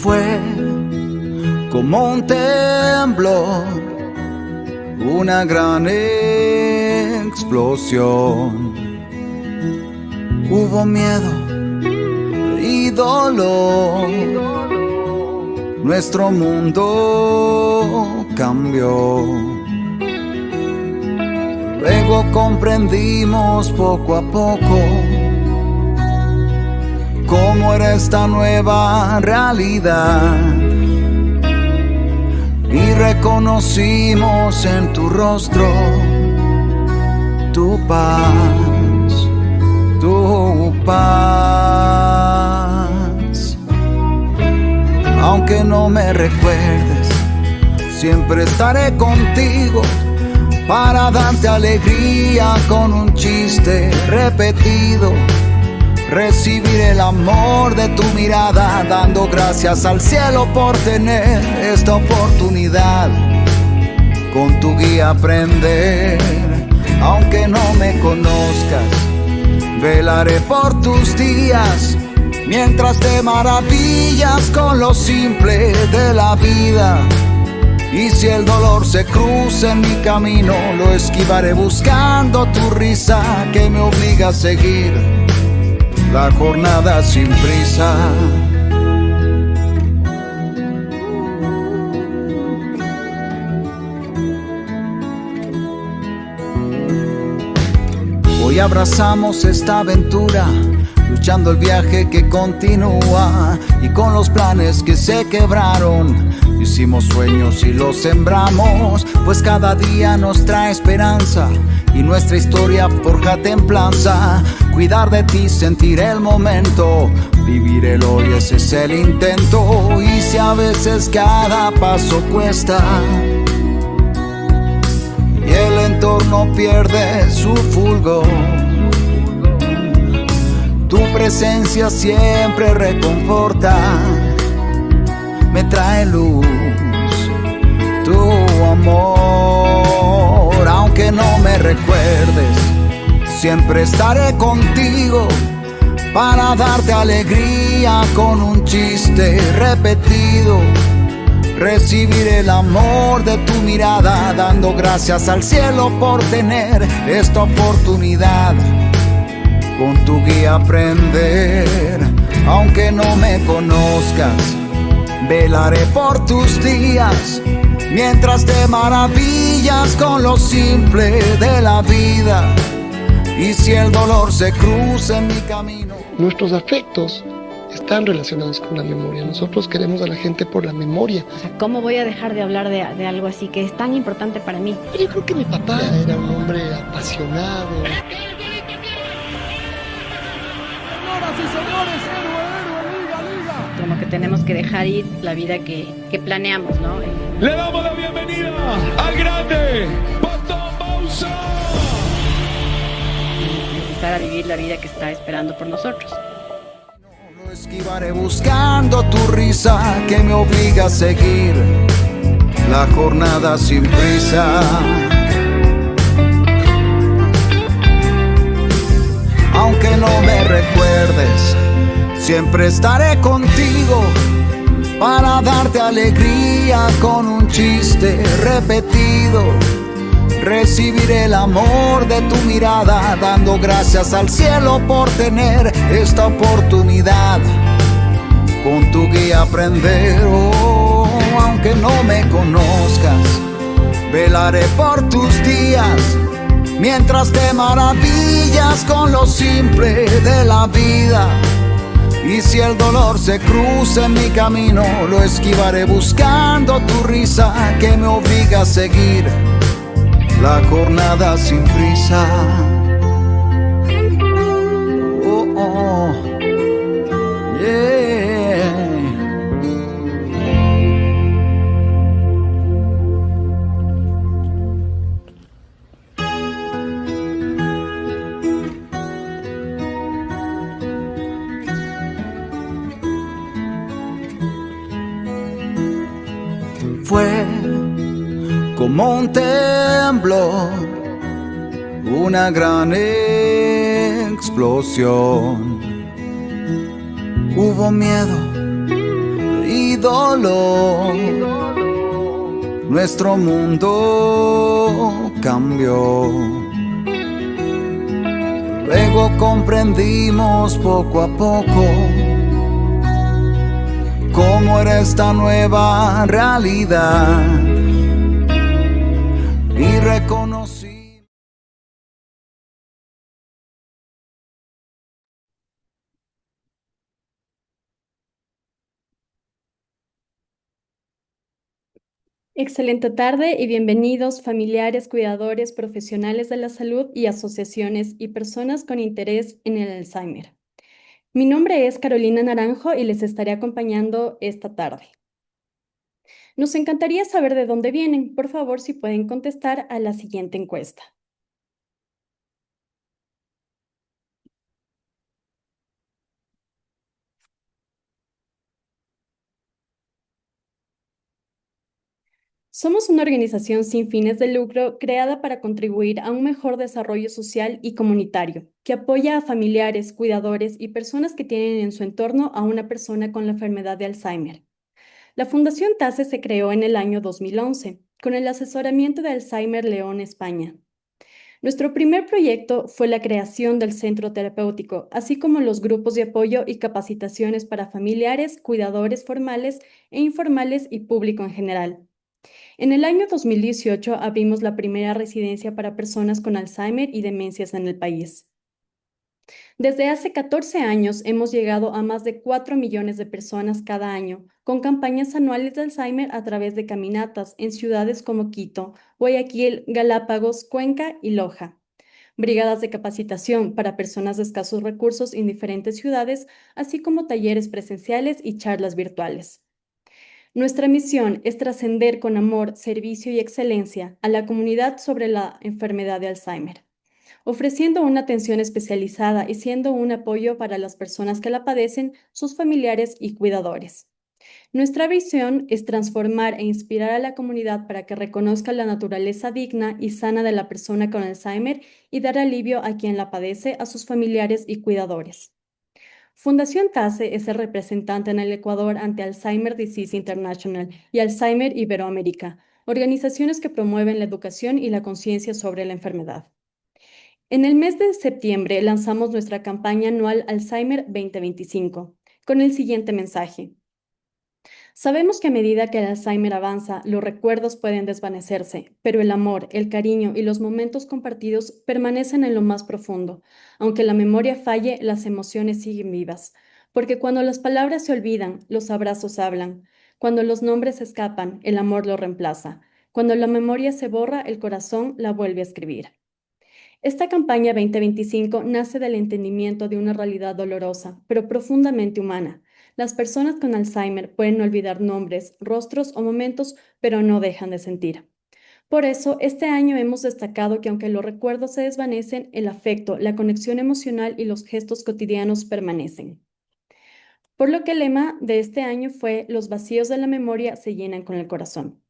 Fue como un temblor, una gran explosión. Hubo miedo y dolor, nuestro mundo cambió. Luego comprendimos poco a poco cómo era esta nueva realidad, y reconocimos en tu rostro tu paz, tu paz. Aunque no me recuerdes, siempre estaré contigo para darte alegría con un chiste repetido. Recibir el amor de tu mirada, dando gracias al cielo por tener esta oportunidad. Con tu guía aprender, aunque no me conozcas, velaré por tus días, mientras te maravillas con lo simple de la vida. Y si el dolor se cruza en mi camino, lo esquivaré buscando tu risa que me obliga a seguir la jornada sin prisa. Hoy abrazamos esta aventura, luchando el viaje que continúa, y con los planes que se quebraron, hicimos sueños y los sembramos, pues cada día nos trae esperanza y nuestra historia forja templanza. Cuidar de ti, sentir el momento, vivir el hoy, ese es el intento. Y si a veces cada paso cuesta y el entorno pierde su fulgor, tu presencia siempre reconforta, me trae luz, tu amor. Aunque no me recuerdes, siempre estaré contigo para darte alegría con un chiste repetido. Recibir el amor de tu mirada, dando gracias al cielo por tener esta oportunidad. Con tu guía aprender, aunque no me conozcas, velaré por tus días, mientras te maravillas con lo simple de la vida. Y si el dolor se cruza en mi camino. Nuestros afectos están relacionados con la memoria. Nosotros queremos a la gente por la memoria. O sea, ¿cómo voy a dejar de hablar de algo así que es tan importante para mí? Yo creo que mi papá era un hombre apasionado. Señoras y señores, Liga. Como que tenemos que dejar ir la vida que planeamos, ¿no? Le damos la bienvenida al grande Pato Bauza. Empezar a vivir la vida que está esperando por nosotros. Lo esquivaré buscando tu risa que me obliga a seguir la jornada sin prisa. Aunque no me recuerdes, siempre estaré contigo para darte alegría con un chiste repetido. Recibir el amor de tu mirada, dando gracias al cielo por tener esta oportunidad. Con tu guía aprender, aunque no me conozcas, velaré por tus días, mientras te maravillas con lo simple de la vida. Y si el dolor se cruza en mi camino, lo esquivaré buscando tu risa que me obliga a seguir la jornada sin prisa. Oh, oh, yeah. Fue como un temblor, una gran explosión. Hubo miedo y dolor, nuestro mundo cambió. Luego comprendimos poco a poco cómo era esta nueva realidad y reconocí. Excelente tarde y bienvenidos familiares, cuidadores, profesionales de la salud y asociaciones y personas con interés en el Alzheimer. Mi nombre es Carolina Naranjo y les estaré acompañando esta tarde. Nos encantaría saber de dónde vienen. Por favor, si pueden contestar a la siguiente encuesta. Somos una organización sin fines de lucro creada para contribuir a un mejor desarrollo social y comunitario, que apoya a familiares, cuidadores y personas que tienen en su entorno a una persona con la enfermedad de Alzheimer. La Fundación TASE se creó en el año 2011, con el asesoramiento de Alzheimer León, España. Nuestro primer proyecto fue la creación del centro terapéutico, así como los grupos de apoyo y capacitaciones para familiares, cuidadores formales e informales y público en general. En el año 2018 abrimos la primera residencia para personas con Alzheimer y demencias en el país. Desde hace 14 años hemos llegado a más de 4 millones de personas cada año, con campañas anuales de Alzheimer a través de caminatas en ciudades como Quito, Guayaquil, Galápagos, Cuenca y Loja. Brigadas de capacitación para personas de escasos recursos en diferentes ciudades, así como talleres presenciales y charlas virtuales. Nuestra misión es trascender con amor, servicio y excelencia a la comunidad sobre la enfermedad de Alzheimer, ofreciendo una atención especializada y siendo un apoyo para las personas que la padecen, sus familiares y cuidadores. Nuestra visión es transformar e inspirar a la comunidad para que reconozca la naturaleza digna y sana de la persona con Alzheimer y dar alivio a quien la padece, a sus familiares y cuidadores. Fundación TASE es el representante en el Ecuador ante Alzheimer Disease International y Alzheimer Iberoamérica, organizaciones que promueven la educación y la conciencia sobre la enfermedad. En el mes de septiembre lanzamos nuestra campaña anual Alzheimer 2025 con el siguiente mensaje. Sabemos que a medida que el Alzheimer avanza, los recuerdos pueden desvanecerse, pero el amor, el cariño y los momentos compartidos permanecen en lo más profundo. Aunque la memoria falle, las emociones siguen vivas. Porque cuando las palabras se olvidan, los abrazos hablan. Cuando los nombres escapan, el amor lo reemplaza. Cuando la memoria se borra, el corazón la vuelve a escribir. Esta campaña 2025 nace del entendimiento de una realidad dolorosa, pero profundamente humana. Las personas con Alzheimer pueden olvidar nombres, rostros o momentos, pero no dejan de sentir. Por eso, este año hemos destacado que aunque los recuerdos se desvanecen, el afecto, la conexión emocional y los gestos cotidianos permanecen. Por lo que el lema de este año fue: los vacíos de la memoria se llenan con el corazón.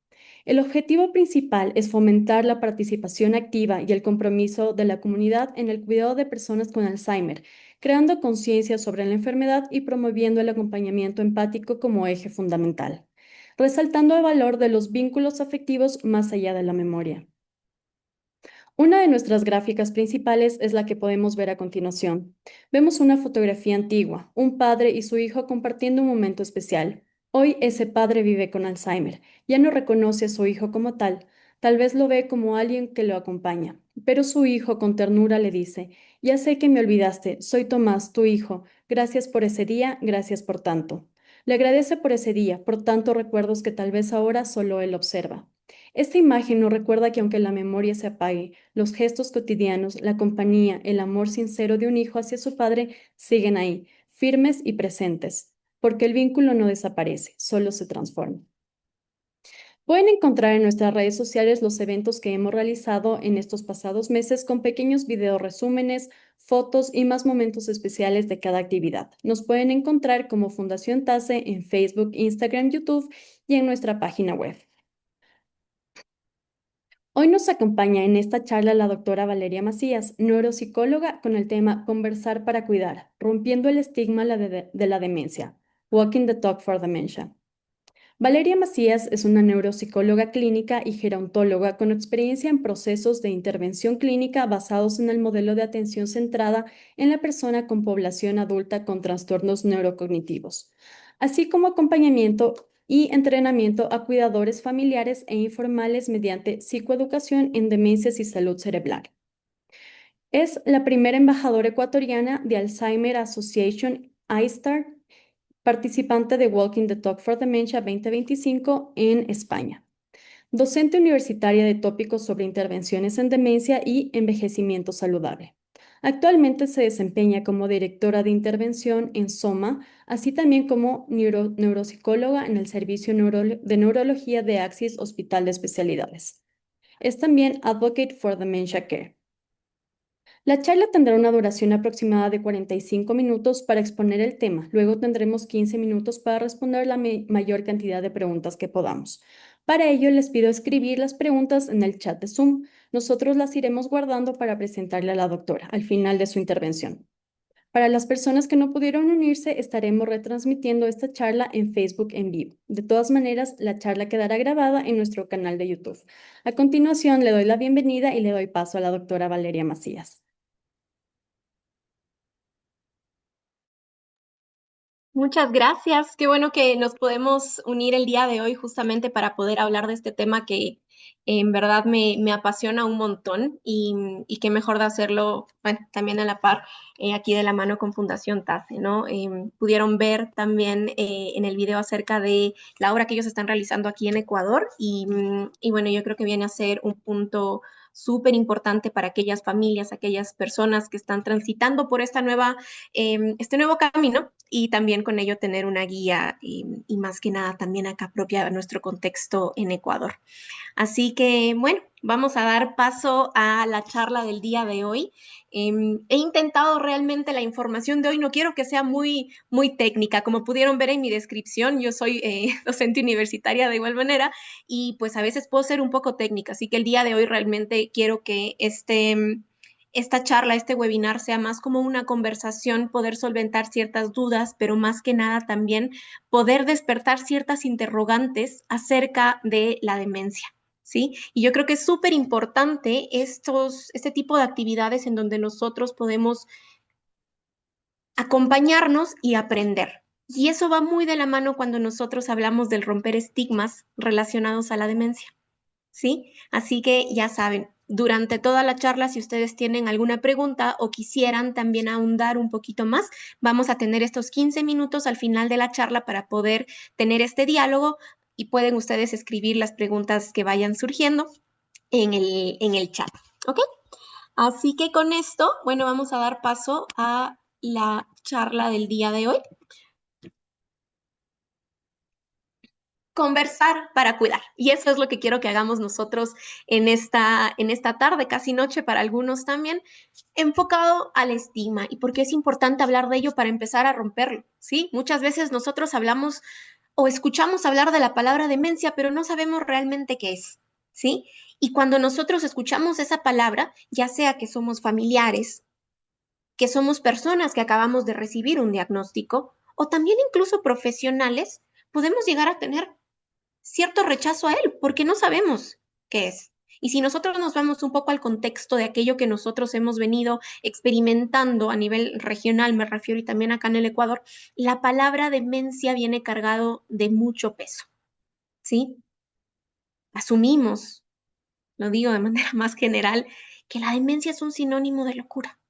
El objetivo principal es fomentar la participación activa y el compromiso de la comunidad en el cuidado de personas con Alzheimer, creando conciencia sobre la enfermedad y promoviendo el acompañamiento empático como eje fundamental, resaltando el valor de los vínculos afectivos más allá de la memoria. Una de nuestras gráficas principales es la que podemos ver a continuación. Vemos una fotografía antigua, un padre y su hijo compartiendo un momento especial. Hoy ese padre vive con Alzheimer, ya no reconoce a su hijo como tal vez lo ve como alguien que lo acompaña, pero su hijo con ternura le dice: ya sé que me olvidaste, soy Tomás, tu hijo, gracias por ese día, gracias por tanto. Le agradece por ese día, por tantos recuerdos que tal vez ahora solo él observa. Esta imagen nos recuerda que aunque la memoria se apague, los gestos cotidianos, la compañía, el amor sincero de un hijo hacia su padre siguen ahí, firmes y presentes, porque el vínculo no desaparece, solo se transforma. Pueden encontrar en nuestras redes sociales los eventos que hemos realizado en estos pasados meses con pequeños videos resúmenes, fotos y más momentos especiales de cada actividad. Nos pueden encontrar como Fundación TASE en Facebook, Instagram, YouTube y en nuestra página web. Hoy nos acompaña en esta charla la doctora Valeria Macías, neuropsicóloga, con el tema Conversar para cuidar, rompiendo el estigma de la demencia, Walking the Talk for Dementia. Valeria Macías es una neuropsicóloga clínica y gerontóloga con experiencia en procesos de intervención clínica basados en el modelo de atención centrada en la persona con población adulta con trastornos neurocognitivos, así como acompañamiento y entrenamiento a cuidadores familiares e informales mediante psicoeducación en demencias y salud cerebral. Es la primera embajadora ecuatoriana de Alzheimer Association iStar, participante de Walking the Talk for Dementia 2025 en España. Docente universitaria de tópicos sobre intervenciones en demencia y envejecimiento saludable. Actualmente se desempeña como directora de intervención en SOMA, así también como neuropsicóloga en el Servicio de Neurología de Axis Hospital de Especialidades. Es también Advocate for Dementia Care. La charla tendrá una duración aproximada de 45 minutos para exponer el tema. Luego tendremos 15 minutos para responder la mayor cantidad de preguntas que podamos. Para ello, les pido escribir las preguntas en el chat de Zoom. Nosotros las iremos guardando para presentarle a la doctora al final de su intervención. Para las personas que no pudieron unirse, estaremos retransmitiendo esta charla en Facebook en vivo. De todas maneras, la charla quedará grabada en nuestro canal de YouTube. A continuación, le doy la bienvenida y le doy paso a la doctora Valeria Macías. Muchas gracias. Qué bueno que nos podemos unir el día de hoy justamente para poder hablar de este tema que en verdad me apasiona un montón y qué mejor de hacerlo, bueno, también a la par, aquí de la mano con Fundación TACE, ¿no? Pudieron ver también en el video acerca de la obra que ellos están realizando aquí en Ecuador y bueno, yo creo que viene a ser un punto súper importante para aquellas familias, aquellas personas que están transitando por esta este nuevo camino y también con ello tener una guía y más que nada también acá propia a nuestro contexto en Ecuador. Así que, bueno, vamos a dar paso a la charla del día de hoy. He intentado realmente la información de hoy, no quiero que sea muy técnica, como pudieron ver en mi descripción, yo soy docente universitaria de igual manera y pues a veces puedo ser un poco técnica, así que el día de hoy realmente quiero que esta charla, este webinar sea más como una conversación, poder solventar ciertas dudas, pero más que nada también poder despertar ciertas interrogantes acerca de la demencia. ¿Sí? Y yo creo que es súper importante este tipo de actividades en donde nosotros podemos acompañarnos y aprender. Y eso va muy de la mano cuando nosotros hablamos del romper estigmas relacionados a la demencia. ¿Sí? Así que ya saben, durante toda la charla, si ustedes tienen alguna pregunta o quisieran también ahondar un poquito más, vamos a tener estos 15 minutos al final de la charla para poder tener este diálogo y pueden ustedes escribir las preguntas que vayan surgiendo en el chat. ¿Ok? Así que con esto, bueno, vamos a dar paso a la charla del día de hoy. Conversar para cuidar. Y eso es lo que quiero que hagamos nosotros en esta tarde, casi noche para algunos también, enfocado al estigma y porque es importante hablar de ello para empezar a romperlo, ¿sí? Muchas veces nosotros hablamos o escuchamos hablar de la palabra demencia, pero no sabemos realmente qué es, ¿sí? Y cuando nosotros escuchamos esa palabra, ya sea que somos familiares, que somos personas que acabamos de recibir un diagnóstico, o también incluso profesionales, podemos llegar a tener cierto rechazo a él, porque no sabemos qué es. Y si nosotros nos vamos un poco al contexto de aquello que nosotros hemos venido experimentando a nivel regional, me refiero y también acá en el Ecuador, la palabra demencia viene cargado de mucho peso, ¿sí? Asumimos, lo digo de manera más general, que la demencia es un sinónimo de locura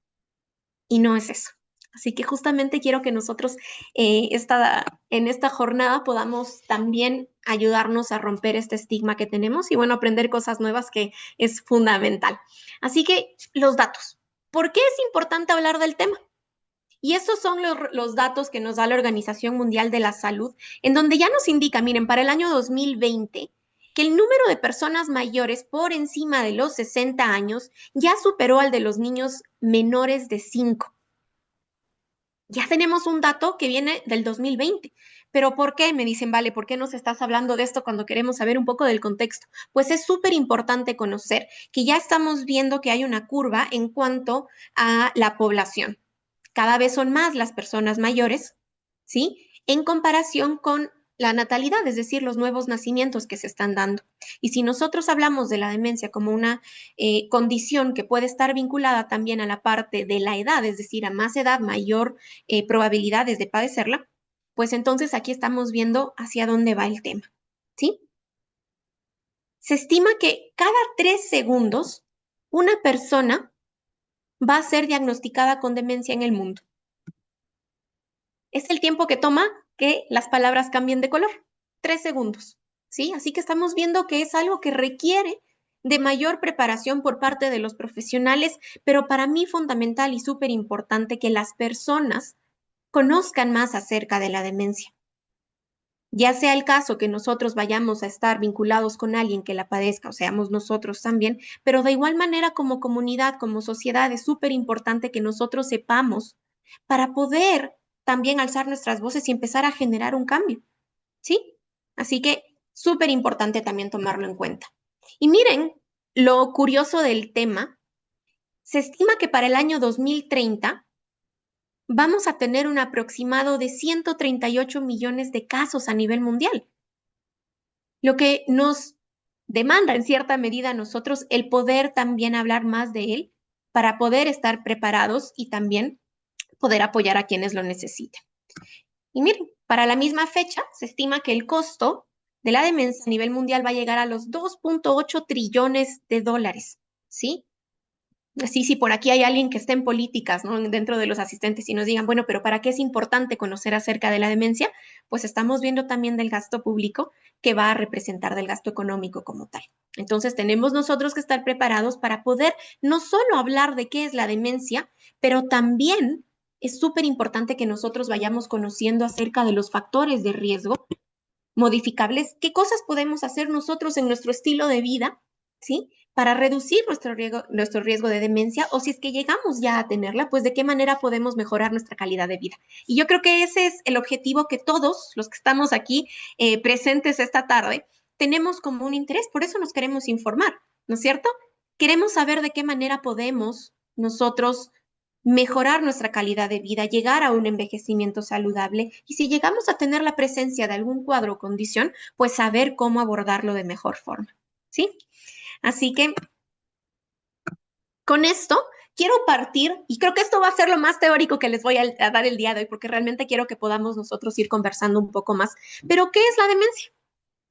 y no es eso. Así que justamente quiero que nosotros en esta jornada podamos también ayudarnos a romper este estigma que tenemos y bueno, aprender cosas nuevas que es fundamental. Así que los datos. ¿Por qué es importante hablar del tema? Y esos son los datos que nos da la Organización Mundial de la Salud, en donde ya nos indica, miren, para el año 2020, que el número de personas mayores por encima de los 60 años ya superó al de los niños menores de 5. Ya tenemos un dato que viene del 2020. ¿Pero por qué? Me dicen, vale, ¿por qué nos estás hablando de esto cuando queremos saber un poco del contexto? Pues es súper importante conocer que ya estamos viendo que hay una curva en cuanto a la población. Cada vez son más las personas mayores, ¿sí? En comparación con la natalidad, es decir, los nuevos nacimientos que se están dando. Y si nosotros hablamos de la demencia como una condición que puede estar vinculada también a la parte de la edad, es decir, a más edad, mayor probabilidades de padecerla, pues entonces aquí estamos viendo hacia dónde va el tema, ¿sí? Se estima que cada 3 segundos una persona va a ser diagnosticada con demencia en el mundo. Es el tiempo que toma que las palabras cambien de color. 3 segundos, ¿sí? Así que estamos viendo que es algo que requiere de mayor preparación por parte de los profesionales, pero para mí fundamental y súper importante que las personas conozcan más acerca de la demencia. Ya sea el caso que nosotros vayamos a estar vinculados con alguien que la padezca, o seamos nosotros también, pero de igual manera como comunidad, como sociedad, es súper importante que nosotros sepamos para poder también alzar nuestras voces y empezar a generar un cambio, ¿sí? Así que súper importante también tomarlo en cuenta. Y miren, lo curioso del tema, se estima que para el año 2030 vamos a tener un aproximado de 138 millones de casos a nivel mundial, lo que nos demanda en cierta medida a nosotros el poder también hablar más de él para poder estar preparados y también poder apoyar a quienes lo necesiten. Y miren, para la misma fecha se estima que el costo de la demencia a nivel mundial va a llegar a los 2.8 trillones de dólares, ¿sí? Así, si por aquí hay alguien que esté en políticas, ¿no? Dentro de los asistentes y nos digan, bueno, pero ¿para qué es importante conocer acerca de la demencia? Pues estamos viendo también del gasto público que va a representar del gasto económico como tal. Entonces tenemos nosotros que estar preparados para poder no solo hablar de qué es la demencia, pero también es súper importante que nosotros vayamos conociendo acerca de los factores de riesgo modificables, qué cosas podemos hacer nosotros en nuestro estilo de vida, ¿sí? Para reducir nuestro riesgo de demencia, o si es que llegamos ya a tenerla, pues de qué manera podemos mejorar nuestra calidad de vida. Y yo creo que ese es el objetivo que todos los que estamos aquí presentes esta tarde tenemos como un interés, por eso nos queremos informar, ¿no es cierto? Queremos saber de qué manera podemos nosotros mejorar nuestra calidad de vida, llegar a un envejecimiento saludable y si llegamos a tener la presencia de algún cuadro o condición, pues saber cómo abordarlo de mejor forma, ¿sí? Así que con esto quiero partir, y creo que esto va a ser lo más teórico que les voy a dar el día de hoy, porque realmente quiero que podamos nosotros ir conversando un poco más. Pero, ¿qué es la demencia?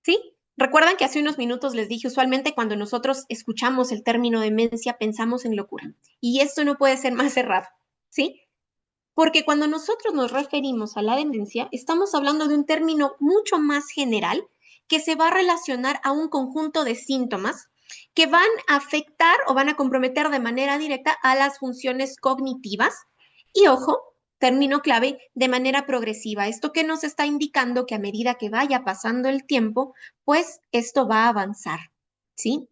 ¿Sí? Recuerdan que hace unos minutos les dije, usualmente cuando nosotros escuchamos el término demencia pensamos en locura. Y esto no puede ser más errado, ¿sí? Porque cuando nosotros nos referimos a la demencia, estamos hablando de un término mucho más general que se va a relacionar a un conjunto de síntomas que van a afectar o van a comprometer de manera directa a las funciones cognitivas y, ojo, término clave, de manera progresiva. Esto que nos está indicando que a medida que vaya pasando el tiempo, pues esto va a avanzar, ¿sí?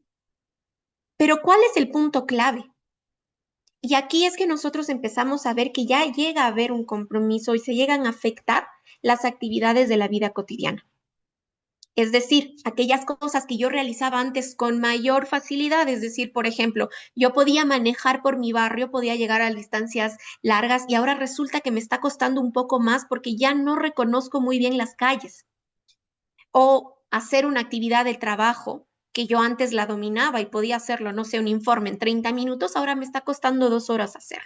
Pero ¿cuál es el punto clave? Y aquí es que nosotros empezamos a ver que ya llega a haber un compromiso y se llegan a afectar las actividades de la vida cotidiana. Es decir, aquellas cosas que yo realizaba antes con mayor facilidad, es decir, por ejemplo, yo podía manejar por mi barrio, podía llegar a distancias largas y ahora resulta que me está costando un poco más porque ya no reconozco muy bien las calles. O hacer una actividad del trabajo que yo antes la dominaba y podía hacerlo, no sé, un informe en 30 minutos, ahora me está costando 2 horas hacer.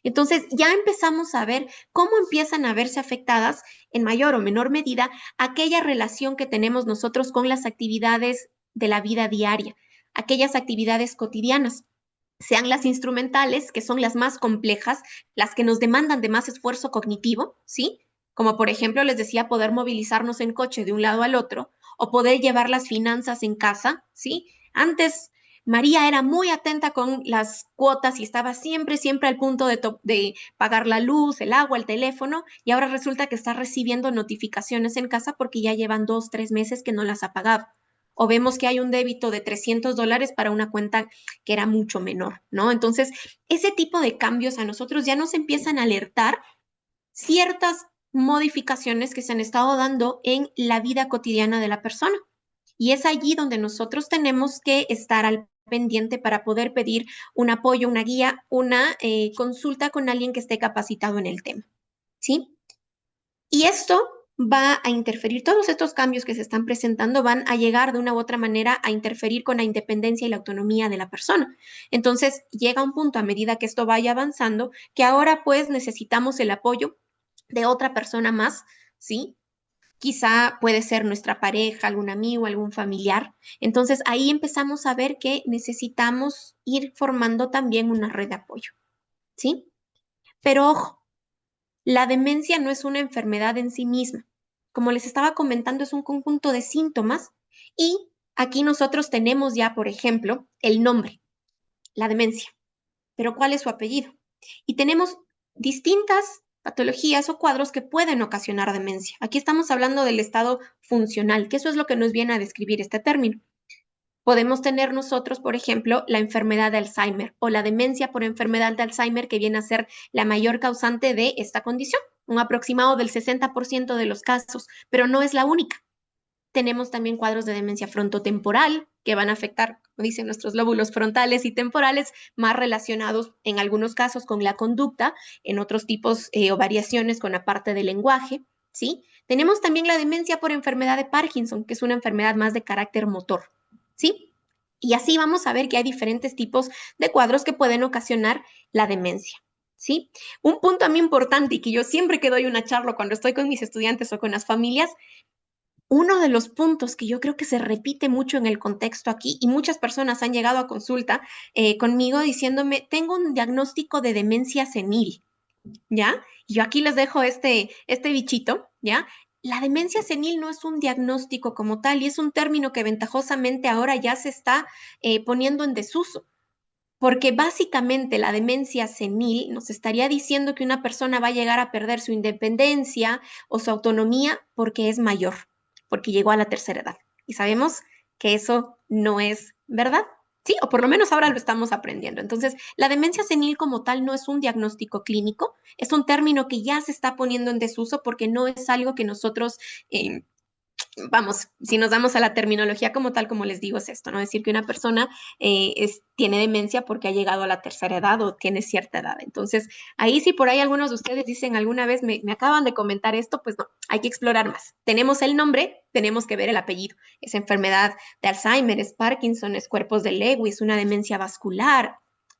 Entonces ya empezamos a ver cómo empiezan a verse afectadas en mayor o menor medida aquella relación que tenemos nosotros con las actividades de la vida diaria, aquellas actividades cotidianas, sean las instrumentales, que son las más complejas, las que nos demandan de más esfuerzo cognitivo, ¿sí? Como por ejemplo, les decía, poder movilizarnos en coche de un lado al otro o poder llevar las finanzas en casa, ¿sí? Antes María era muy atenta con las cuotas y estaba siempre, siempre al punto de pagar la luz, el agua, el teléfono, y ahora resulta que está recibiendo notificaciones en casa porque ya llevan 2, 3 meses que no las ha pagado. O vemos que hay un débito de $300 para una cuenta que era mucho menor, ¿no? Entonces, ese tipo de cambios a nosotros ya nos empiezan a alertar ciertas modificaciones que se han estado dando en la vida cotidiana de la persona. Y es allí donde nosotros tenemos que estar al pendiente para poder pedir un apoyo, una guía, una consulta con alguien que esté capacitado en el tema, ¿sí? Y esto va a interferir, todos estos cambios que se están presentando van a llegar de una u otra manera a interferir con la independencia y la autonomía de la persona. Entonces llega un punto a medida que esto vaya avanzando que ahora pues necesitamos el apoyo de otra persona más, ¿sí? Quizá puede ser nuestra pareja, algún amigo, algún familiar. Entonces ahí empezamos a ver que necesitamos ir formando también una red de apoyo, ¿sí? Pero ojo, la demencia no es una enfermedad en sí misma. Como les estaba comentando, es un conjunto de síntomas y aquí nosotros tenemos ya, por ejemplo, el nombre, la demencia, pero ¿cuál es su apellido? Y tenemos distintas patologías o cuadros que pueden ocasionar demencia. Aquí estamos hablando del estado funcional, que eso es lo que nos viene a describir este término. Podemos tener nosotros, por ejemplo, la enfermedad de Alzheimer o la demencia por enfermedad de Alzheimer, que viene a ser la mayor causante de esta condición, un aproximado del 60% de los casos, pero no es la única. Tenemos también cuadros de demencia frontotemporal que van a afectar, como dicen nuestros lóbulos frontales y temporales, más relacionados en algunos casos con la conducta, en otros tipos o variaciones con la parte del lenguaje, ¿sí? Tenemos también la demencia por enfermedad de Parkinson, que es una enfermedad más de carácter motor, ¿sí? Y así vamos a ver que hay diferentes tipos de cuadros que pueden ocasionar la demencia. ¿Sí? Un punto a mí importante y que yo siempre que doy una charla cuando estoy con mis estudiantes o con las familias, uno de los puntos que yo creo que se repite mucho en el contexto aquí y muchas personas han llegado a consulta conmigo diciéndome, tengo un diagnóstico de demencia senil, ¿ya? Y yo aquí les dejo este bichito, ¿ya? La demencia senil no es un diagnóstico como tal y es un término que ventajosamente ahora ya se está poniendo en desuso. Porque básicamente la demencia senil nos estaría diciendo que una persona va a llegar a perder su independencia o su autonomía porque es mayor, porque llegó a la tercera edad. Y sabemos que eso no es verdad, ¿sí? O por lo menos ahora lo estamos aprendiendo. Entonces, la demencia senil como tal no es un diagnóstico clínico, es un término que ya se está poniendo en desuso porque no es algo que nosotros vamos, si nos damos a la terminología como tal, como les digo, es esto, ¿no? Decir que una persona tiene demencia porque ha llegado a la tercera edad o tiene cierta edad. Entonces, ahí si por ahí algunos de ustedes dicen alguna vez, me acaban de comentar esto, pues no, hay que explorar más. Tenemos el nombre, tenemos que ver el apellido. Es enfermedad de Alzheimer, es Parkinson, es cuerpos de Lewis, una demencia vascular,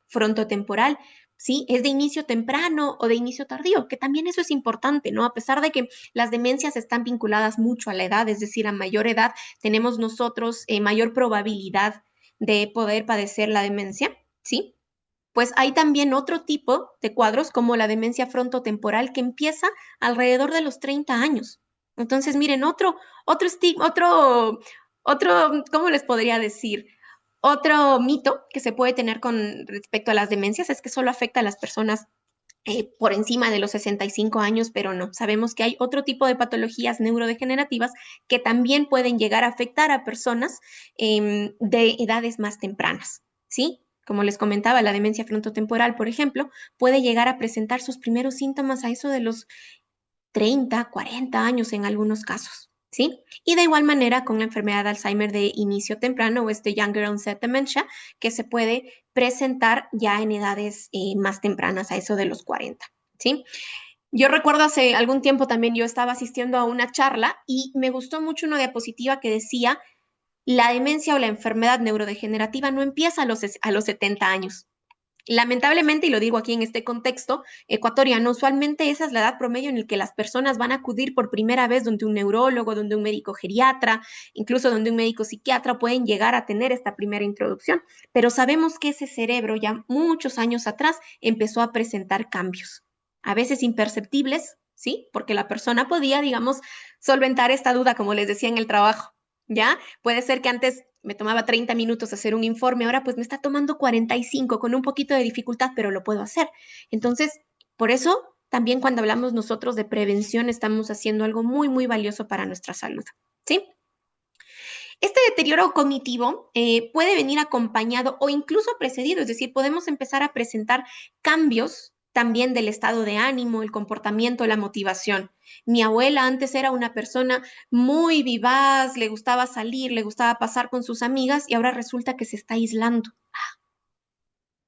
frontotemporal. ¿Sí? Es de inicio temprano o de inicio tardío, que también eso es importante, ¿no? A pesar de que las demencias están vinculadas mucho a la edad, es decir, a mayor edad tenemos nosotros mayor probabilidad de poder padecer la demencia, ¿sí? Pues hay también otro tipo de cuadros como la demencia frontotemporal que empieza alrededor de los 30 años. Entonces, miren, ¿cómo les podría decir? Otro mito que se puede tener con respecto a las demencias es que solo afecta a las personas por encima de los 65 años, pero no. Sabemos que hay otro tipo de patologías neurodegenerativas que también pueden llegar a afectar a personas de edades más tempranas, ¿sí? Como les comentaba, la demencia frontotemporal, por ejemplo, puede llegar a presentar sus primeros síntomas a eso de los 30, 40 años en algunos casos, ¿sí? Y de igual manera con la enfermedad de Alzheimer de inicio temprano o este Younger Onset Dementia, que se puede presentar ya en edades más tempranas, a eso de los 40, ¿sí? Yo recuerdo hace algún tiempo también yo estaba asistiendo a una charla y me gustó mucho una diapositiva que decía, la demencia o la enfermedad neurodegenerativa no empieza a los 70 años. Lamentablemente, y lo digo aquí en este contexto ecuatoriano, usualmente esa es la edad promedio en el que las personas van a acudir por primera vez donde un neurólogo, donde un médico geriatra, incluso donde un médico psiquiatra pueden llegar a tener esta primera introducción. Pero sabemos que ese cerebro ya muchos años atrás empezó a presentar cambios, a veces imperceptibles, ¿sí? Porque la persona podía, digamos, solventar esta duda, como les decía en el trabajo. ¿Ya? Puede ser que antes me tomaba 30 minutos hacer un informe, ahora pues me está tomando 45 con un poquito de dificultad, pero lo puedo hacer. Entonces, por eso también cuando hablamos nosotros de prevención estamos haciendo algo muy, muy valioso para nuestra salud, ¿sí? Este deterioro cognitivo puede venir acompañado o incluso precedido, es decir, podemos empezar a presentar cambios también del estado de ánimo, el comportamiento, la motivación. Mi abuela antes era una persona muy vivaz, le gustaba salir, le gustaba pasar con sus amigas y ahora resulta que se está aislando.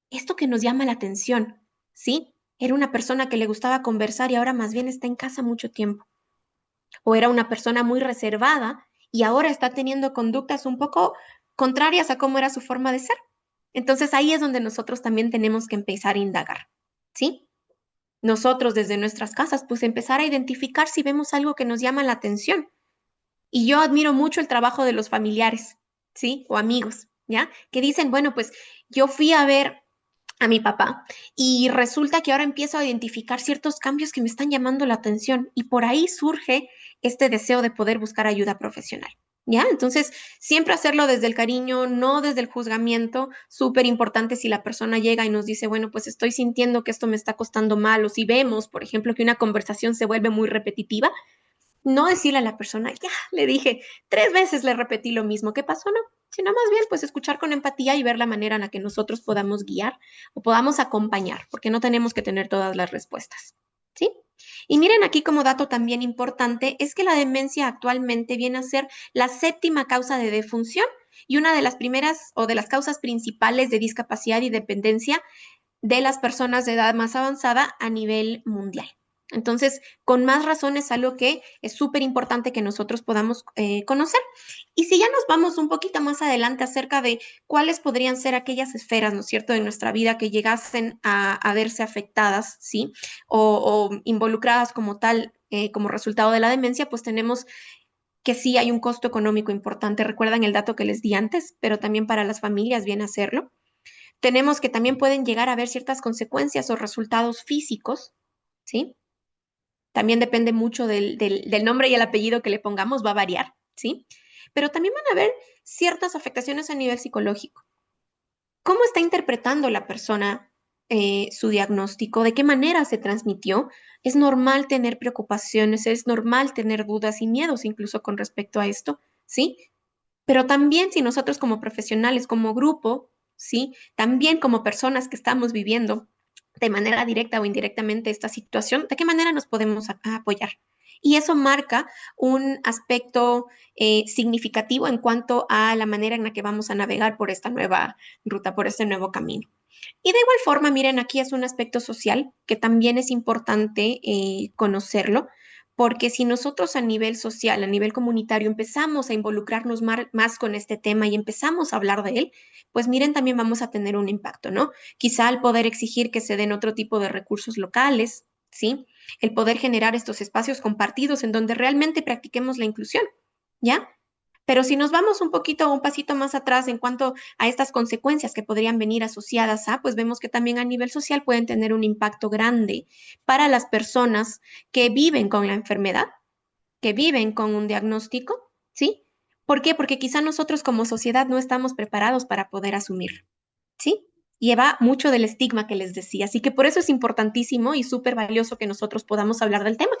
Esto que nos llama la atención, ¿sí? Era una persona que le gustaba conversar y ahora más bien está en casa mucho tiempo. o era una persona muy reservada y ahora está teniendo conductas un poco contrarias a cómo era su forma de ser. Entonces ahí es donde nosotros también tenemos que empezar a indagar, ¿sí? Nosotros desde nuestras casas, pues empezar a identificar si vemos algo que nos llama la atención. Y yo admiro mucho el trabajo de los familiares, ¿sí? O amigos, ¿ya? Que dicen, bueno, pues yo fui a ver a mi papá y resulta que ahora empiezo a identificar ciertos cambios que me están llamando la atención y por ahí surge este deseo de poder buscar ayuda profesional. ¿Ya? Entonces, siempre hacerlo desde el cariño, no desde el juzgamiento. Súper importante si la persona llega y nos dice, bueno, pues estoy sintiendo que esto me está costando mal, o si vemos, por ejemplo, que una conversación se vuelve muy repetitiva, no decirle a la persona, ya, le dije, 3 veces le repetí lo mismo, ¿qué pasó? No, sino más bien pues escuchar con empatía y ver la manera en la que nosotros podamos guiar o podamos acompañar, porque no tenemos que tener todas las respuestas, ¿sí? Y miren aquí como dato también importante, es que la demencia actualmente viene a ser la 7ª causa de defunción y una de las primeras o de las causas principales de discapacidad y dependencia de las personas de edad más avanzada a nivel mundial. Entonces, con más razón es algo que es súper importante que nosotros podamos conocer. Y si ya nos vamos un poquito más adelante acerca de cuáles podrían ser aquellas esferas, ¿no es cierto?, de nuestra vida que llegasen a verse afectadas, ¿sí? O involucradas como tal, como resultado de la demencia, pues tenemos que sí hay un costo económico importante. Recuerdan el dato que les di antes, pero también para las familias viene a hacerlo. Tenemos que también pueden llegar a haber ciertas consecuencias o resultados físicos, ¿sí? También depende mucho del nombre y el apellido que le pongamos, va a variar, ¿sí? Pero también van a haber ciertas afectaciones a nivel psicológico. ¿Cómo está interpretando la persona su diagnóstico? ¿De qué manera se transmitió? Es normal tener preocupaciones, es normal tener dudas y miedos incluso con respecto a esto, ¿sí? Pero también si nosotros como profesionales, como grupo, ¿sí? También como personas que estamos viviendo de manera directa o indirectamente esta situación, ¿de qué manera nos podemos apoyar? Y eso marca un aspecto significativo en cuanto a la manera en la que vamos a navegar por esta nueva ruta, por este nuevo camino. Y de igual forma, miren, aquí es un aspecto social que también es importante conocerlo, porque si nosotros a nivel social, a nivel comunitario, empezamos a involucrarnos más con este tema y empezamos a hablar de él, pues miren, también vamos a tener un impacto, ¿no? Quizá al poder exigir que se den otro tipo de recursos locales, ¿sí? El poder generar estos espacios compartidos en donde realmente practiquemos la inclusión, ¿ya? Pero si nos vamos un poquito, un pasito más atrás en cuanto a estas consecuencias que podrían venir asociadas a, pues vemos que también a nivel social pueden tener un impacto grande para las personas que viven con la enfermedad, que viven con un diagnóstico, ¿sí? ¿Por qué? Porque quizá nosotros como sociedad no estamos preparados para poder asumir, ¿sí? Lleva mucho del estigma que les decía, así que por eso es importantísimo y súper valioso que nosotros podamos hablar del tema.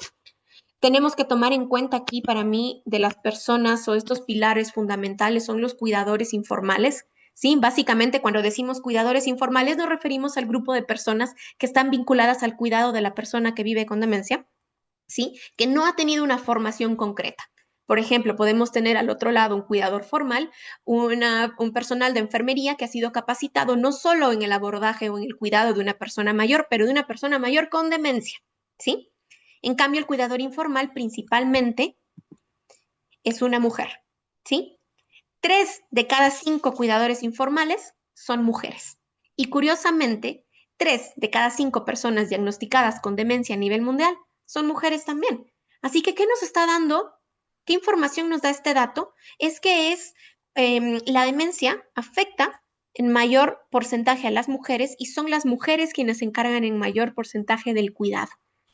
Tenemos que tomar en cuenta aquí para mí de las personas o estos pilares fundamentales son los cuidadores informales. Sí, básicamente cuando decimos cuidadores informales nos referimos al grupo de personas que están vinculadas al cuidado de la persona que vive con demencia, ¿sí? Que no ha tenido una formación concreta. Por ejemplo, podemos tener al otro lado un cuidador formal, un personal de enfermería que ha sido capacitado no solo en el abordaje o en el cuidado de una persona mayor, pero de una persona mayor con demencia, ¿sí? En cambio, el cuidador informal principalmente es una mujer, ¿sí? 3 de cada 5 cuidadores informales son mujeres. Y curiosamente, 3 de cada 5 personas diagnosticadas con demencia a nivel mundial son mujeres también. Así que, ¿qué nos está dando? ¿Qué información nos da este dato? Es que la demencia afecta en mayor porcentaje a las mujeres y son las mujeres quienes se encargan en mayor porcentaje del cuidado.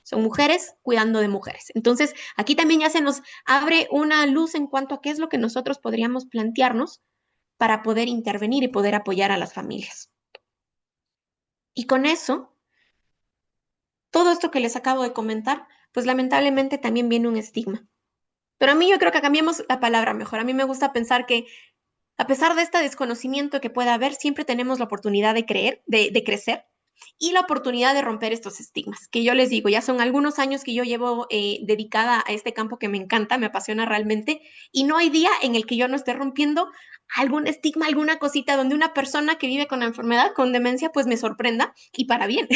Son mujeres cuidando de mujeres. Entonces, aquí también ya se nos abre una luz en cuanto a qué es lo que nosotros podríamos plantearnos para poder intervenir y poder apoyar a las familias. Y con eso, todo esto que les acabo de comentar, pues lamentablemente también viene un estigma. Pero a mí yo creo que cambiemos la palabra mejor. A mí me gusta pensar que a pesar de este desconocimiento que pueda haber, siempre tenemos la oportunidad de crecer y la oportunidad de romper estos estigmas, que yo les digo, ya son algunos años que yo llevo dedicada a este campo que me encanta, me apasiona realmente, y no hay día en el que yo no esté rompiendo algún estigma, alguna cosita donde una persona que vive con la enfermedad, con demencia, pues me sorprenda y para bien.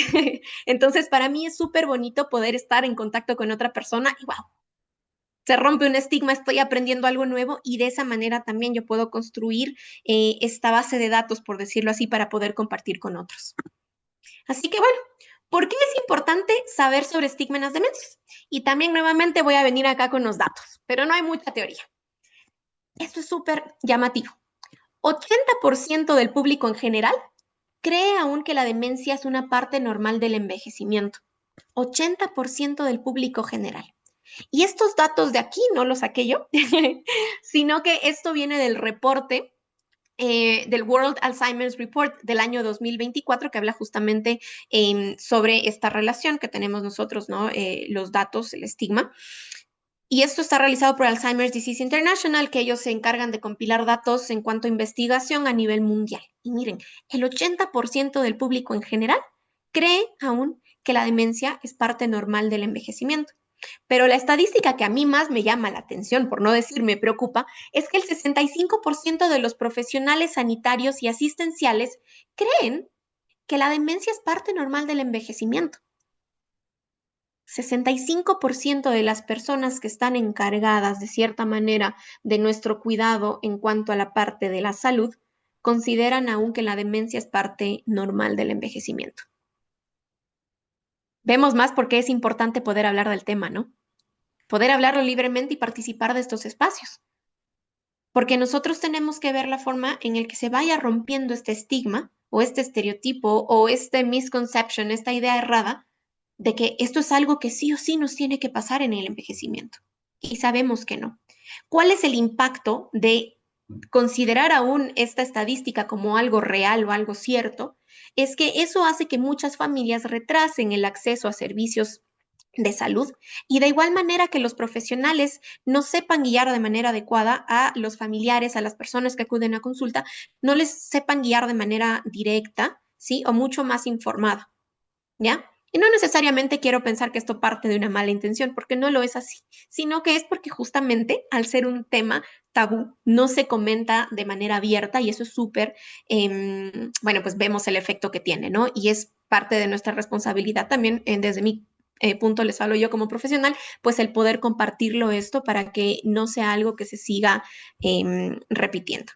Entonces, para mí es súper bonito poder estar en contacto con otra persona y wow, se rompe un estigma, estoy aprendiendo algo nuevo y de esa manera también yo puedo construir esta base de datos, por decirlo así, para poder compartir con otros. Así que bueno, ¿por qué es importante saber sobre estigma en las demencias? Y también nuevamente voy a venir acá con los datos, pero no hay mucha teoría. Esto es súper llamativo. 80% del público en general cree aún que la demencia es una parte normal del envejecimiento. 80% del público general. Y estos datos de aquí no los saqué yo, sino que esto viene del reporte del World Alzheimer's Report del año 2024, que habla justamente sobre esta relación que tenemos nosotros, ¿no? Los datos, el estigma. Y esto está realizado por Alzheimer's Disease International, que ellos se encargan de compilar datos en cuanto a investigación a nivel mundial. Y miren, el 80% del público en general cree aún que la demencia es parte normal del envejecimiento. Pero la estadística que a mí más me llama la atención, por no decir me preocupa, es que el 65% de los profesionales sanitarios y asistenciales creen que la demencia es parte normal del envejecimiento. 65% de las personas que están encargadas de cierta manera de nuestro cuidado en cuanto a la parte de la salud consideran aún que la demencia es parte normal del envejecimiento. Vemos más por qué es importante poder hablar del tema, ¿no? Poder hablarlo libremente y participar de estos espacios. Porque nosotros tenemos que ver la forma en la que se vaya rompiendo este estigma o este estereotipo o este misconception, esta idea errada de que esto es algo que sí o sí nos tiene que pasar en el envejecimiento. Y sabemos que no. ¿Cuál es el impacto de considerar aún esta estadística como algo real o algo cierto? Es que eso hace que muchas familias retrasen el acceso a servicios de salud y de igual manera que los profesionales no sepan guiar de manera adecuada a los familiares, a las personas que acuden a consulta, no les sepan guiar de manera directa, ¿sí? O mucho más informada, ¿ya? Y no necesariamente quiero pensar que esto parte de una mala intención, porque no lo es así, sino que es porque justamente al ser un tema tabú, no se comenta de manera abierta y eso es súper, bueno, pues vemos el efecto que tiene, ¿no? Y es parte de nuestra responsabilidad también, desde mi punto les hablo yo como profesional, pues el poder compartirlo esto para que no sea algo que se siga repitiendo.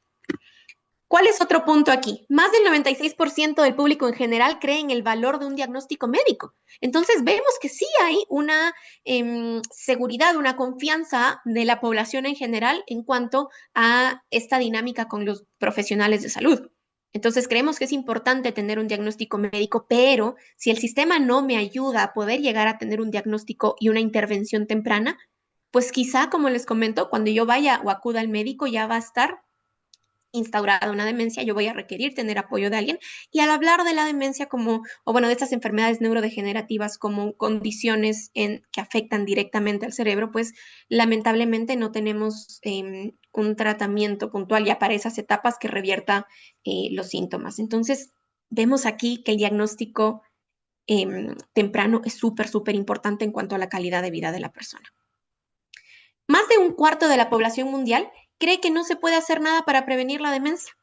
¿Cuál es otro punto aquí? Más del 96% del público en general cree en el valor de un diagnóstico médico. Entonces vemos que sí hay una seguridad, una confianza de la población en general en cuanto a esta dinámica con los profesionales de salud. Entonces creemos que es importante tener un diagnóstico médico, pero si el sistema no me ayuda a poder llegar a tener un diagnóstico y una intervención temprana, pues quizá, como les comento, cuando yo vaya o acuda al médico ya va a estar instaurada una demencia, yo voy a requerir tener apoyo de alguien. Y al hablar de la demencia como, o bueno, de estas enfermedades neurodegenerativas como condiciones que afectan directamente al cerebro, pues lamentablemente no tenemos un tratamiento puntual ya para esas etapas que revierta los síntomas. Entonces, vemos aquí que el diagnóstico temprano es súper, súper importante en cuanto a la calidad de vida de la persona. Más de un cuarto de la población mundial cree que no se puede hacer nada para prevenir la demencia.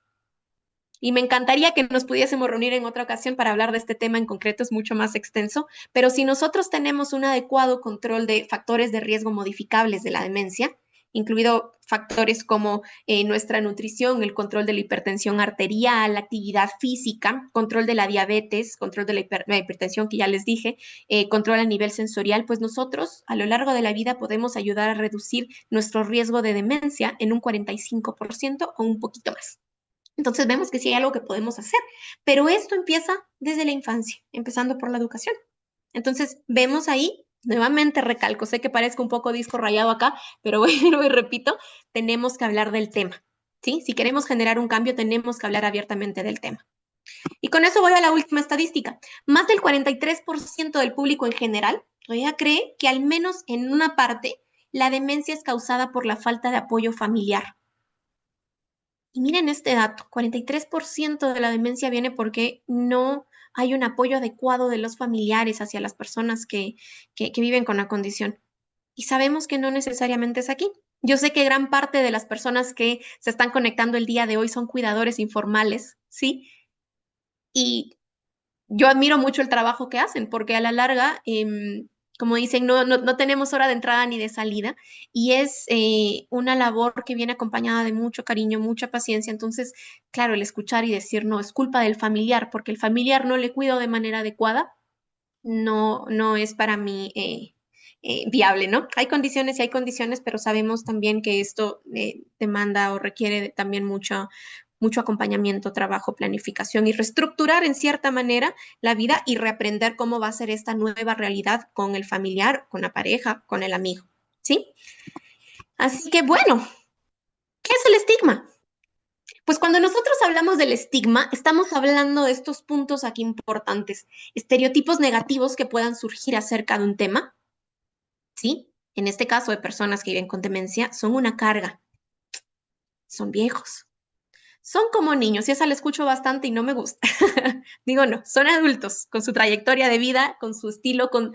Y me encantaría que nos pudiésemos reunir en otra ocasión para hablar de este tema en concreto, es mucho más extenso, pero si nosotros tenemos un adecuado control de factores de riesgo modificables de la demencia, incluido factores como nuestra nutrición, el control de la hipertensión arterial, la actividad física, control de la diabetes, control de la hipertensión que ya les dije, control a nivel sensorial, pues nosotros a lo largo de la vida podemos ayudar a reducir nuestro riesgo de demencia en un 45% o un poquito más. Entonces vemos que sí hay algo que podemos hacer, pero esto empieza desde la infancia, empezando por la educación. Entonces vemos ahí, nuevamente recalco, sé que parezco un poco disco rayado acá, pero bueno, y repito, tenemos que hablar del tema, ¿sí? Si queremos generar un cambio, tenemos que hablar abiertamente del tema. Y con eso voy a la última estadística. Más del 43% del público en general todavía cree que al menos en una parte la demencia es causada por la falta de apoyo familiar. Y miren este dato, 43% de la demencia viene porque no hay un apoyo adecuado de los familiares hacia las personas que viven con la condición. Y sabemos que no necesariamente es aquí. Yo sé que gran parte de las personas que se están conectando el día de hoy son cuidadores informales, ¿sí? Y yo admiro mucho el trabajo que hacen porque a la larga como dicen, no tenemos hora de entrada ni de salida, y es una labor que viene acompañada de mucho cariño, mucha paciencia. Entonces, claro, el escuchar y decir, no, es culpa del familiar, porque el familiar no le cuido de manera adecuada, no es para mí viable, ¿no? Hay condiciones y hay condiciones, pero sabemos también que esto demanda o requiere también mucho acompañamiento, trabajo, planificación y reestructurar en cierta manera la vida y reaprender cómo va a ser esta nueva realidad con el familiar, con la pareja, con el amigo, ¿sí? Así que bueno, ¿qué es el estigma? Pues cuando nosotros hablamos del estigma, estamos hablando de estos puntos aquí importantes, estereotipos negativos que puedan surgir acerca de un tema, ¿sí? En este caso de personas que viven con demencia, son una carga, son viejos, son como niños, y esa la escucho bastante y no me gusta. Digo, no, son adultos con su trayectoria de vida, con su estilo, con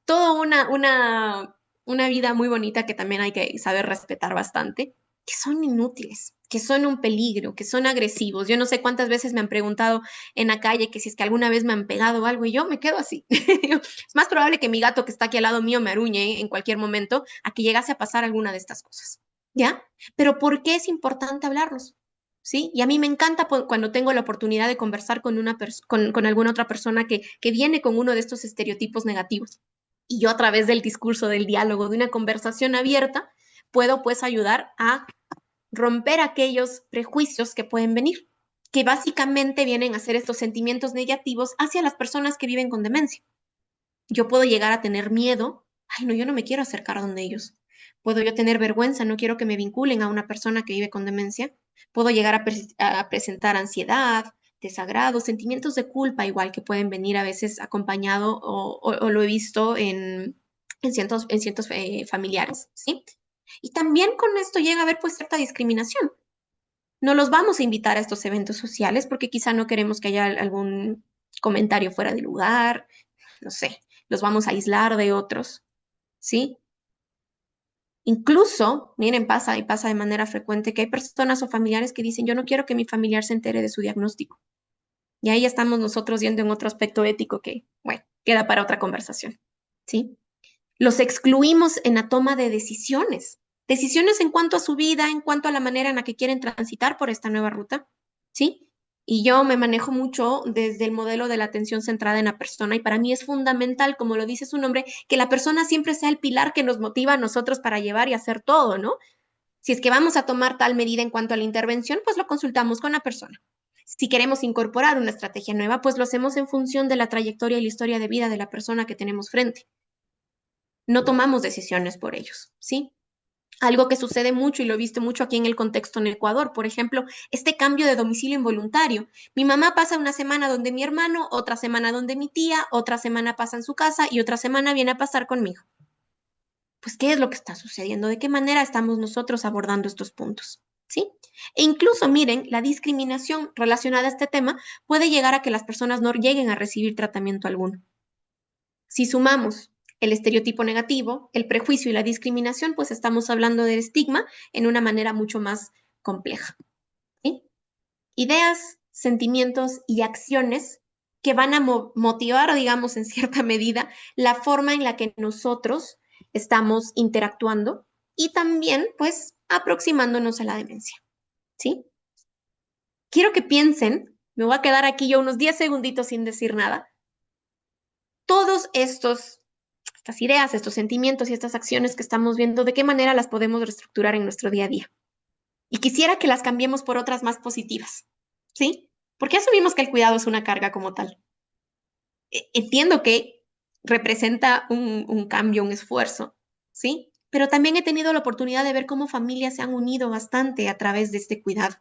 toda una vida muy bonita que también hay que saber respetar bastante, que son inútiles, que son un peligro, que son agresivos. Yo no sé cuántas veces me han preguntado en la calle que si es que alguna vez me han pegado algo y yo me quedo así. Es más probable que mi gato que está aquí al lado mío me aruñe en cualquier momento a que llegase a pasar alguna de estas cosas. ¿Ya? Pero ¿por qué es importante hablarlos? ¿Sí? Y a mí me encanta cuando tengo la oportunidad de conversar con alguna otra persona que viene con uno de estos estereotipos negativos. Y yo a través del discurso, del diálogo, de una conversación abierta, puedo pues ayudar a romper aquellos prejuicios que pueden venir, que básicamente vienen a ser estos sentimientos negativos hacia las personas que viven con demencia. Yo puedo llegar a tener miedo, ay no, yo no me quiero acercar donde ellos. Puedo yo tener vergüenza, no quiero que me vinculen a una persona que vive con demencia. Puedo llegar a presentar ansiedad, desagrado, sentimientos de culpa igual que pueden venir a veces acompañado o lo he visto en cientos familiares, ¿sí? Y también con esto llega a haber pues cierta discriminación. No los vamos a invitar a estos eventos sociales porque quizá no queremos que haya algún comentario fuera de lugar, no sé, los vamos a aislar de otros, ¿sí? Incluso, miren, pasa y pasa de manera frecuente que hay personas o familiares que dicen, yo no quiero que mi familiar se entere de su diagnóstico. Y ahí estamos nosotros yendo en otro aspecto ético que, bueno, queda para otra conversación, ¿sí? Los excluimos en la toma de decisiones, decisiones en cuanto a su vida, en cuanto a la manera en la que quieren transitar por esta nueva ruta, ¿sí? Y yo me manejo mucho desde el modelo de la atención centrada en la persona y para mí es fundamental, como lo dice su nombre, que la persona siempre sea el pilar que nos motiva a nosotros para llevar y hacer todo, ¿no? Si es que vamos a tomar tal medida en cuanto a la intervención, pues lo consultamos con la persona. Si queremos incorporar una estrategia nueva, pues lo hacemos en función de la trayectoria y la historia de vida de la persona que tenemos frente. No tomamos decisiones por ellos, ¿sí? Algo que sucede mucho y lo he visto mucho aquí en el contexto en Ecuador, por ejemplo, este cambio de domicilio involuntario. Mi mamá pasa una semana donde mi hermano, otra semana donde mi tía, otra semana pasa en su casa y otra semana viene a pasar conmigo. Pues, ¿qué es lo que está sucediendo? ¿De qué manera estamos nosotros abordando estos puntos? ¿Sí? E incluso, miren, la discriminación relacionada a este tema puede llegar a que las personas no lleguen a recibir tratamiento alguno. Si sumamos el estereotipo negativo, el prejuicio y la discriminación, pues estamos hablando del estigma en una manera mucho más compleja. ¿Sí? Ideas, sentimientos y acciones que van a motivar, digamos, en cierta medida, la forma en la que nosotros estamos interactuando y también, pues, aproximándonos a la demencia. ¿Sí? Quiero que piensen, me voy a quedar aquí yo unos 10 segunditos sin decir nada, todos estas ideas, estos sentimientos y estas acciones que estamos viendo, ¿de qué manera las podemos reestructurar en nuestro día a día? Y quisiera que las cambiemos por otras más positivas, ¿sí? Porque asumimos que el cuidado es una carga como tal. Entiendo que representa un cambio, un esfuerzo, ¿sí? Pero también he tenido la oportunidad de ver cómo familias se han unido bastante a través de este cuidado.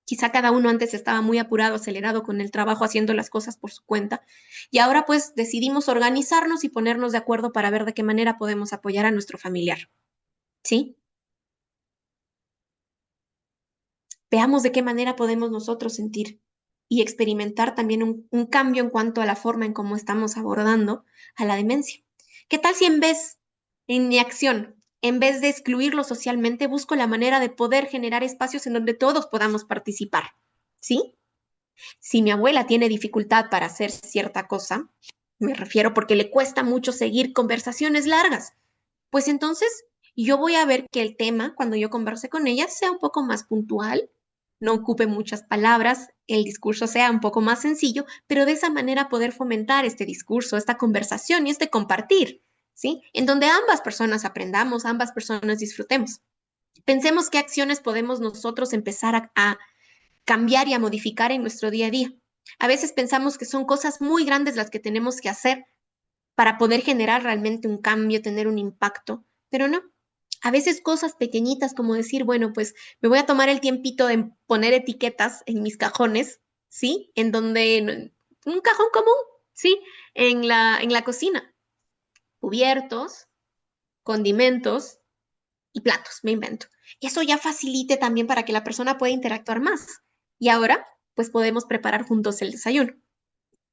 Quizá cada uno antes estaba muy apurado, acelerado con el trabajo, haciendo las cosas por su cuenta. Y ahora pues decidimos organizarnos y ponernos de acuerdo para ver de qué manera podemos apoyar a nuestro familiar. ¿Sí? Veamos de qué manera podemos nosotros sentir y experimentar también un cambio en cuanto a la forma en cómo estamos abordando a la demencia. ¿Qué tal si en mi acción, en vez de excluirlo socialmente, busco la manera de poder generar espacios en donde todos podamos participar? ¿Sí? Si mi abuela tiene dificultad para hacer cierta cosa, Me refiero porque le cuesta mucho seguir conversaciones largas. Pues entonces yo voy a ver que el tema, cuando yo converse con ella, sea un poco más puntual, no ocupe muchas palabras, el discurso sea un poco más sencillo, pero de esa manera poder fomentar este discurso, esta conversación y este compartir, ¿sí? En donde ambas personas aprendamos, ambas personas disfrutemos. Pensemos qué acciones podemos nosotros empezar a cambiar y a modificar en nuestro día a día. A veces pensamos que son cosas muy grandes las que tenemos que hacer para poder generar realmente un cambio, tener un impacto, pero no. A veces cosas pequeñitas como decir, bueno, pues me voy a tomar el tiempito de poner etiquetas en mis cajones, ¿sí? En donde, un cajón común, ¿sí? En la cocina, cubiertos, condimentos y platos, me invento. Eso ya facilite también para que la persona pueda interactuar más. Y ahora, pues podemos preparar juntos el desayuno.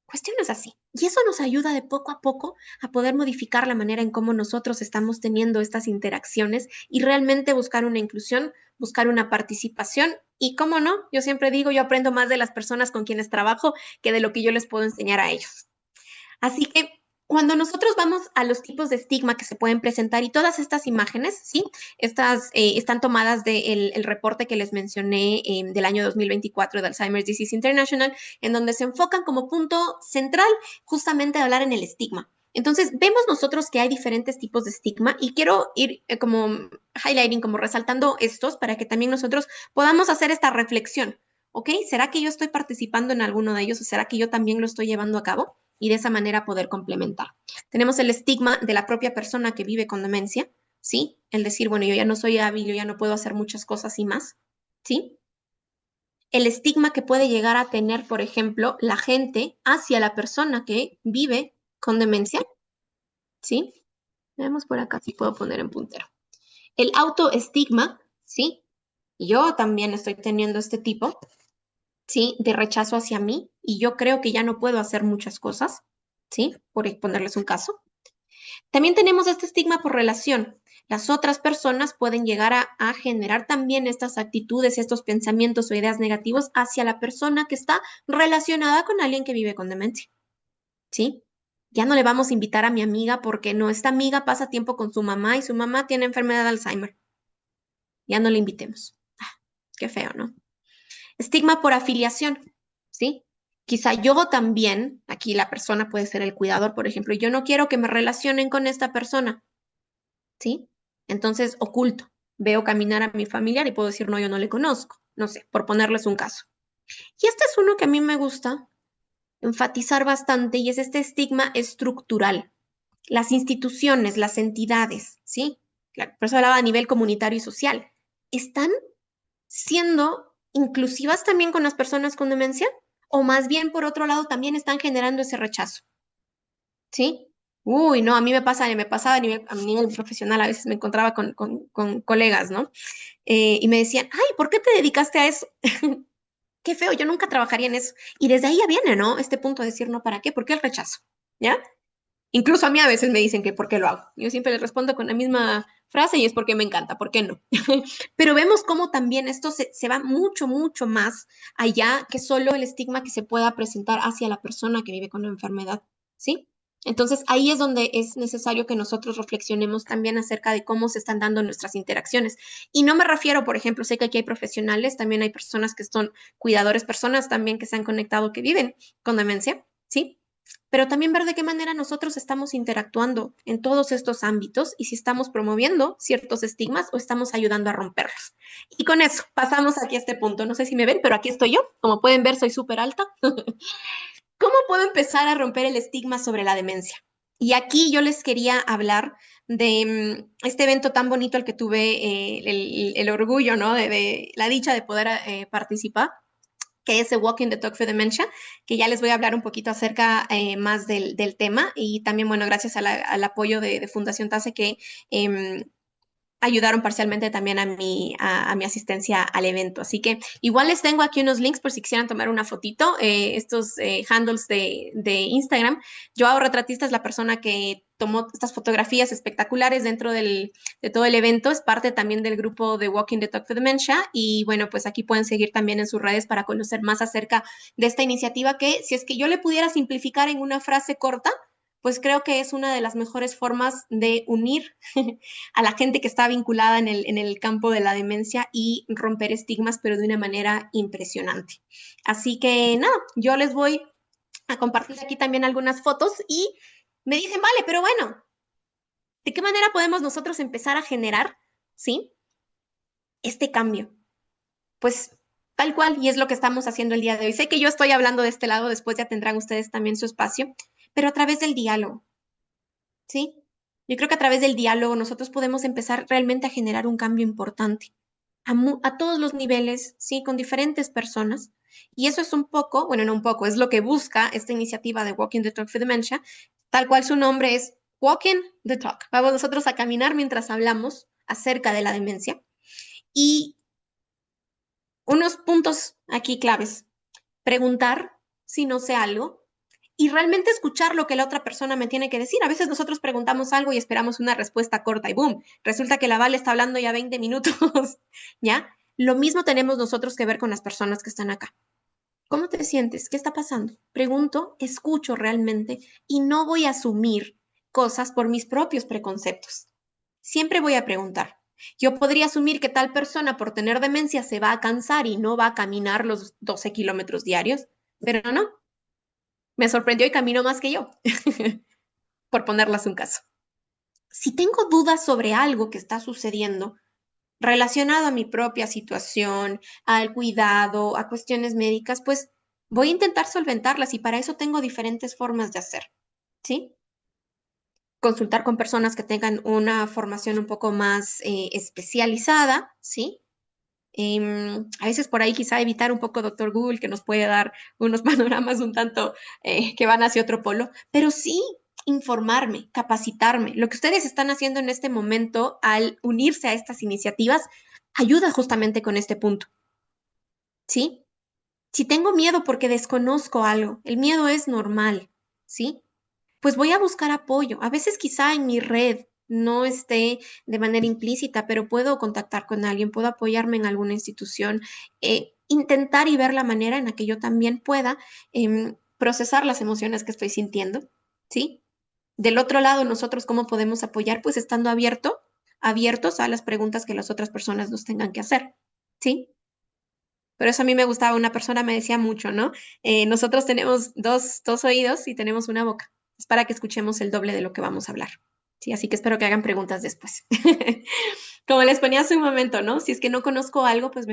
Cuestiones así. Y eso nos ayuda de poco a poco a poder modificar la manera en cómo nosotros estamos teniendo estas interacciones y realmente buscar una inclusión, buscar una participación. Y cómo no, yo siempre digo, yo aprendo más de las personas con quienes trabajo que de lo que yo les puedo enseñar a ellos. Así que cuando nosotros vamos a los tipos de estigma que se pueden presentar y todas estas imágenes, ¿sí? Estas están tomadas del el reporte que les mencioné del año 2024 de Alzheimer's Disease International, en donde se enfocan como punto central justamente a hablar en el estigma. Entonces, vemos nosotros que hay diferentes tipos de estigma y quiero ir como highlighting, como resaltando estos para que también nosotros podamos hacer esta reflexión. ¿Ok? ¿Será que yo estoy participando en alguno de ellos o será que yo también lo estoy llevando a cabo? Y de esa manera poder complementar. Tenemos el estigma de la propia persona que vive con demencia, ¿sí? El decir, bueno, yo ya no soy hábil, yo ya no puedo hacer muchas cosas y más, ¿sí? El estigma que puede llegar a tener, por ejemplo, la gente hacia la persona que vive con demencia, ¿sí? Veamos por acá si puedo poner en puntero. El autoestigma, ¿sí? Yo también estoy teniendo este tipo, ¿sí? De rechazo hacia mí y yo creo que ya no puedo hacer muchas cosas, ¿sí? Por ponerles un caso. También tenemos este estigma por relación. Las otras personas pueden llegar a generar también estas actitudes, estos pensamientos o ideas negativos hacia la persona que está relacionada con alguien que vive con demencia, ¿sí? Ya no le vamos a invitar a mi amiga porque no, esta amiga pasa tiempo con su mamá y su mamá tiene enfermedad de Alzheimer. Ya no le invitemos. Ah, qué feo, ¿no? Estigma por afiliación, ¿sí? Quizá yo también, aquí la persona puede ser el cuidador, por ejemplo, y yo no quiero que me relacionen con esta persona, ¿sí? Entonces oculto, veo caminar a mi familiar y puedo decir, no, yo no le conozco, no sé, por ponerles un caso. Y este es uno que a mí me gusta enfatizar bastante y es este estigma estructural. Las instituciones, las entidades, ¿sí? Por eso hablaba a nivel comunitario y social, están siendo inclusivas también con las personas con demencia o más bien por otro lado también están generando ese rechazo, ¿sí? Uy, no, a mí me pasaba a nivel profesional, a veces me encontraba con colegas, ¿no? Y me decían, ay, ¿por qué te dedicaste a eso? Qué feo, yo nunca trabajaría en eso. Y desde ahí ya viene, ¿no? Este punto de decir, no, ¿para qué? ¿Por qué el rechazo? ¿Ya? Incluso a mí a veces me dicen que por qué lo hago. Yo siempre les respondo con la misma frase y es porque me encanta, ¿por qué no? Pero vemos cómo también esto se va mucho, mucho más allá que solo el estigma que se pueda presentar hacia la persona que vive con la enfermedad, ¿sí? Entonces ahí es donde es necesario que nosotros reflexionemos también acerca de cómo se están dando nuestras interacciones. Y no me refiero, por ejemplo, sé que aquí hay profesionales, también hay personas que son cuidadores, personas también que se han conectado que viven con demencia, ¿sí? Pero también ver de qué manera nosotros estamos interactuando en todos estos ámbitos y si estamos promoviendo ciertos estigmas o estamos ayudando a romperlos. Y con eso pasamos aquí a este punto. No sé si me ven, pero aquí estoy yo. Como pueden ver, soy súper alta. ¿Cómo puedo empezar a romper el estigma sobre la demencia? Y aquí yo les quería hablar de este evento tan bonito al que tuve el orgullo, ¿no? De la dicha de poder participar, que es The Walking the Talk for Dementia, que ya les voy a hablar un poquito acerca más del tema y también, bueno, gracias al apoyo de Fundación TASE que ayudaron parcialmente también a mi asistencia al evento. Así que igual les tengo aquí unos links por si quisieran tomar una fotito, estos handles de Instagram. Joao Retratista es la persona que tomó estas fotografías espectaculares dentro de todo el evento, es parte también del grupo de Walking the Talk for Dementia y bueno, pues aquí pueden seguir también en sus redes para conocer más acerca de esta iniciativa que si es que yo le pudiera simplificar en una frase corta, pues creo que es una de las mejores formas de unir a la gente que está vinculada en el campo de la demencia y romper estigmas, pero de una manera impresionante. Así que nada, yo les voy a compartir aquí también algunas fotos y me dicen, vale, pero bueno, ¿de qué manera podemos nosotros empezar a generar, ¿sí? Este cambio. Pues tal cual, y es lo que estamos haciendo el día de hoy. Sé que yo estoy hablando de este lado, después ya tendrán ustedes también su espacio, pero a través del diálogo, ¿sí? Yo creo que a través del diálogo nosotros podemos empezar realmente a generar un cambio importante a todos los niveles, ¿sí? Con diferentes personas. Y eso es un poco, bueno, no un poco, es lo que busca esta iniciativa de Walking the Talk for Dementia, tal cual su nombre es Walking the Talk. Vamos nosotros a caminar mientras hablamos acerca de la demencia. Y unos puntos aquí claves. Preguntar si no sé algo y realmente escuchar lo que la otra persona me tiene que decir. A veces nosotros preguntamos algo y esperamos una respuesta corta y boom, resulta que la Vale está hablando ya 20 minutos, ¿ya? Lo mismo tenemos nosotros que ver con las personas que están acá. ¿Cómo te sientes? ¿Qué está pasando? Pregunto, escucho realmente y no voy a asumir cosas por mis propios preconceptos. Siempre voy a preguntar. Yo podría asumir que tal persona por tener demencia se va a cansar y no va a caminar los 12 kilómetros diarios, pero no. Me sorprendió y caminó más que yo, por ponerlas un caso. Si tengo dudas sobre algo que está sucediendo relacionado a mi propia situación, al cuidado, a cuestiones médicas, pues voy a intentar solventarlas y para eso tengo diferentes formas de hacer, ¿sí? Consultar con personas que tengan una formación un poco más especializada, ¿sí? A veces por ahí quizá evitar un poco Doctor Google, que nos puede dar unos panoramas un tanto que van hacia otro polo, pero sí informarme, capacitarme. Lo que ustedes están haciendo en este momento al unirse a estas iniciativas ayuda justamente con este punto, ¿sí? Si tengo miedo porque desconozco algo, el miedo es normal, ¿sí? Pues voy a buscar apoyo. A veces quizá en mi red no esté de manera implícita, pero puedo contactar con alguien, puedo apoyarme en alguna institución, intentar y ver la manera en la que yo también pueda procesar las emociones que estoy sintiendo, ¿sí? Del otro lado, nosotros cómo podemos apoyar, pues estando abiertos a las preguntas que las otras personas nos tengan que hacer, ¿sí? Pero eso a mí me gustaba, una persona me decía mucho, ¿no? Nosotros tenemos dos oídos y tenemos una boca. Es para que escuchemos el doble de lo que vamos a hablar. Sí, así que espero que hagan preguntas después. Como les ponía hace un momento, ¿no? Si es que no conozco algo, pues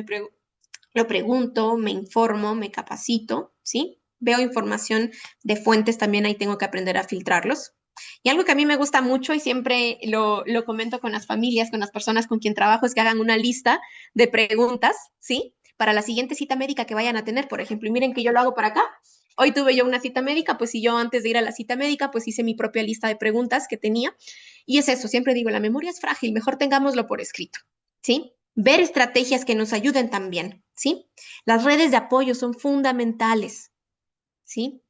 lo pregunto, me informo, me capacito, ¿sí? Veo información de fuentes, también ahí tengo que aprender a filtrarlos. Y algo que a mí me gusta mucho y siempre lo comento con las familias, con las personas con quien trabajo, es que hagan una lista de preguntas, ¿sí? Para la siguiente cita médica que vayan a tener, por ejemplo. Y miren que yo lo hago por acá. Hoy tuve yo una cita médica, pues si yo antes de ir a la cita médica, pues hice mi propia lista de preguntas que tenía. Y es eso, siempre digo, la memoria es frágil, mejor tengámoslo por escrito, ¿sí? Ver estrategias que nos ayuden también, ¿sí? Las redes de apoyo son fundamentales, ¿sí?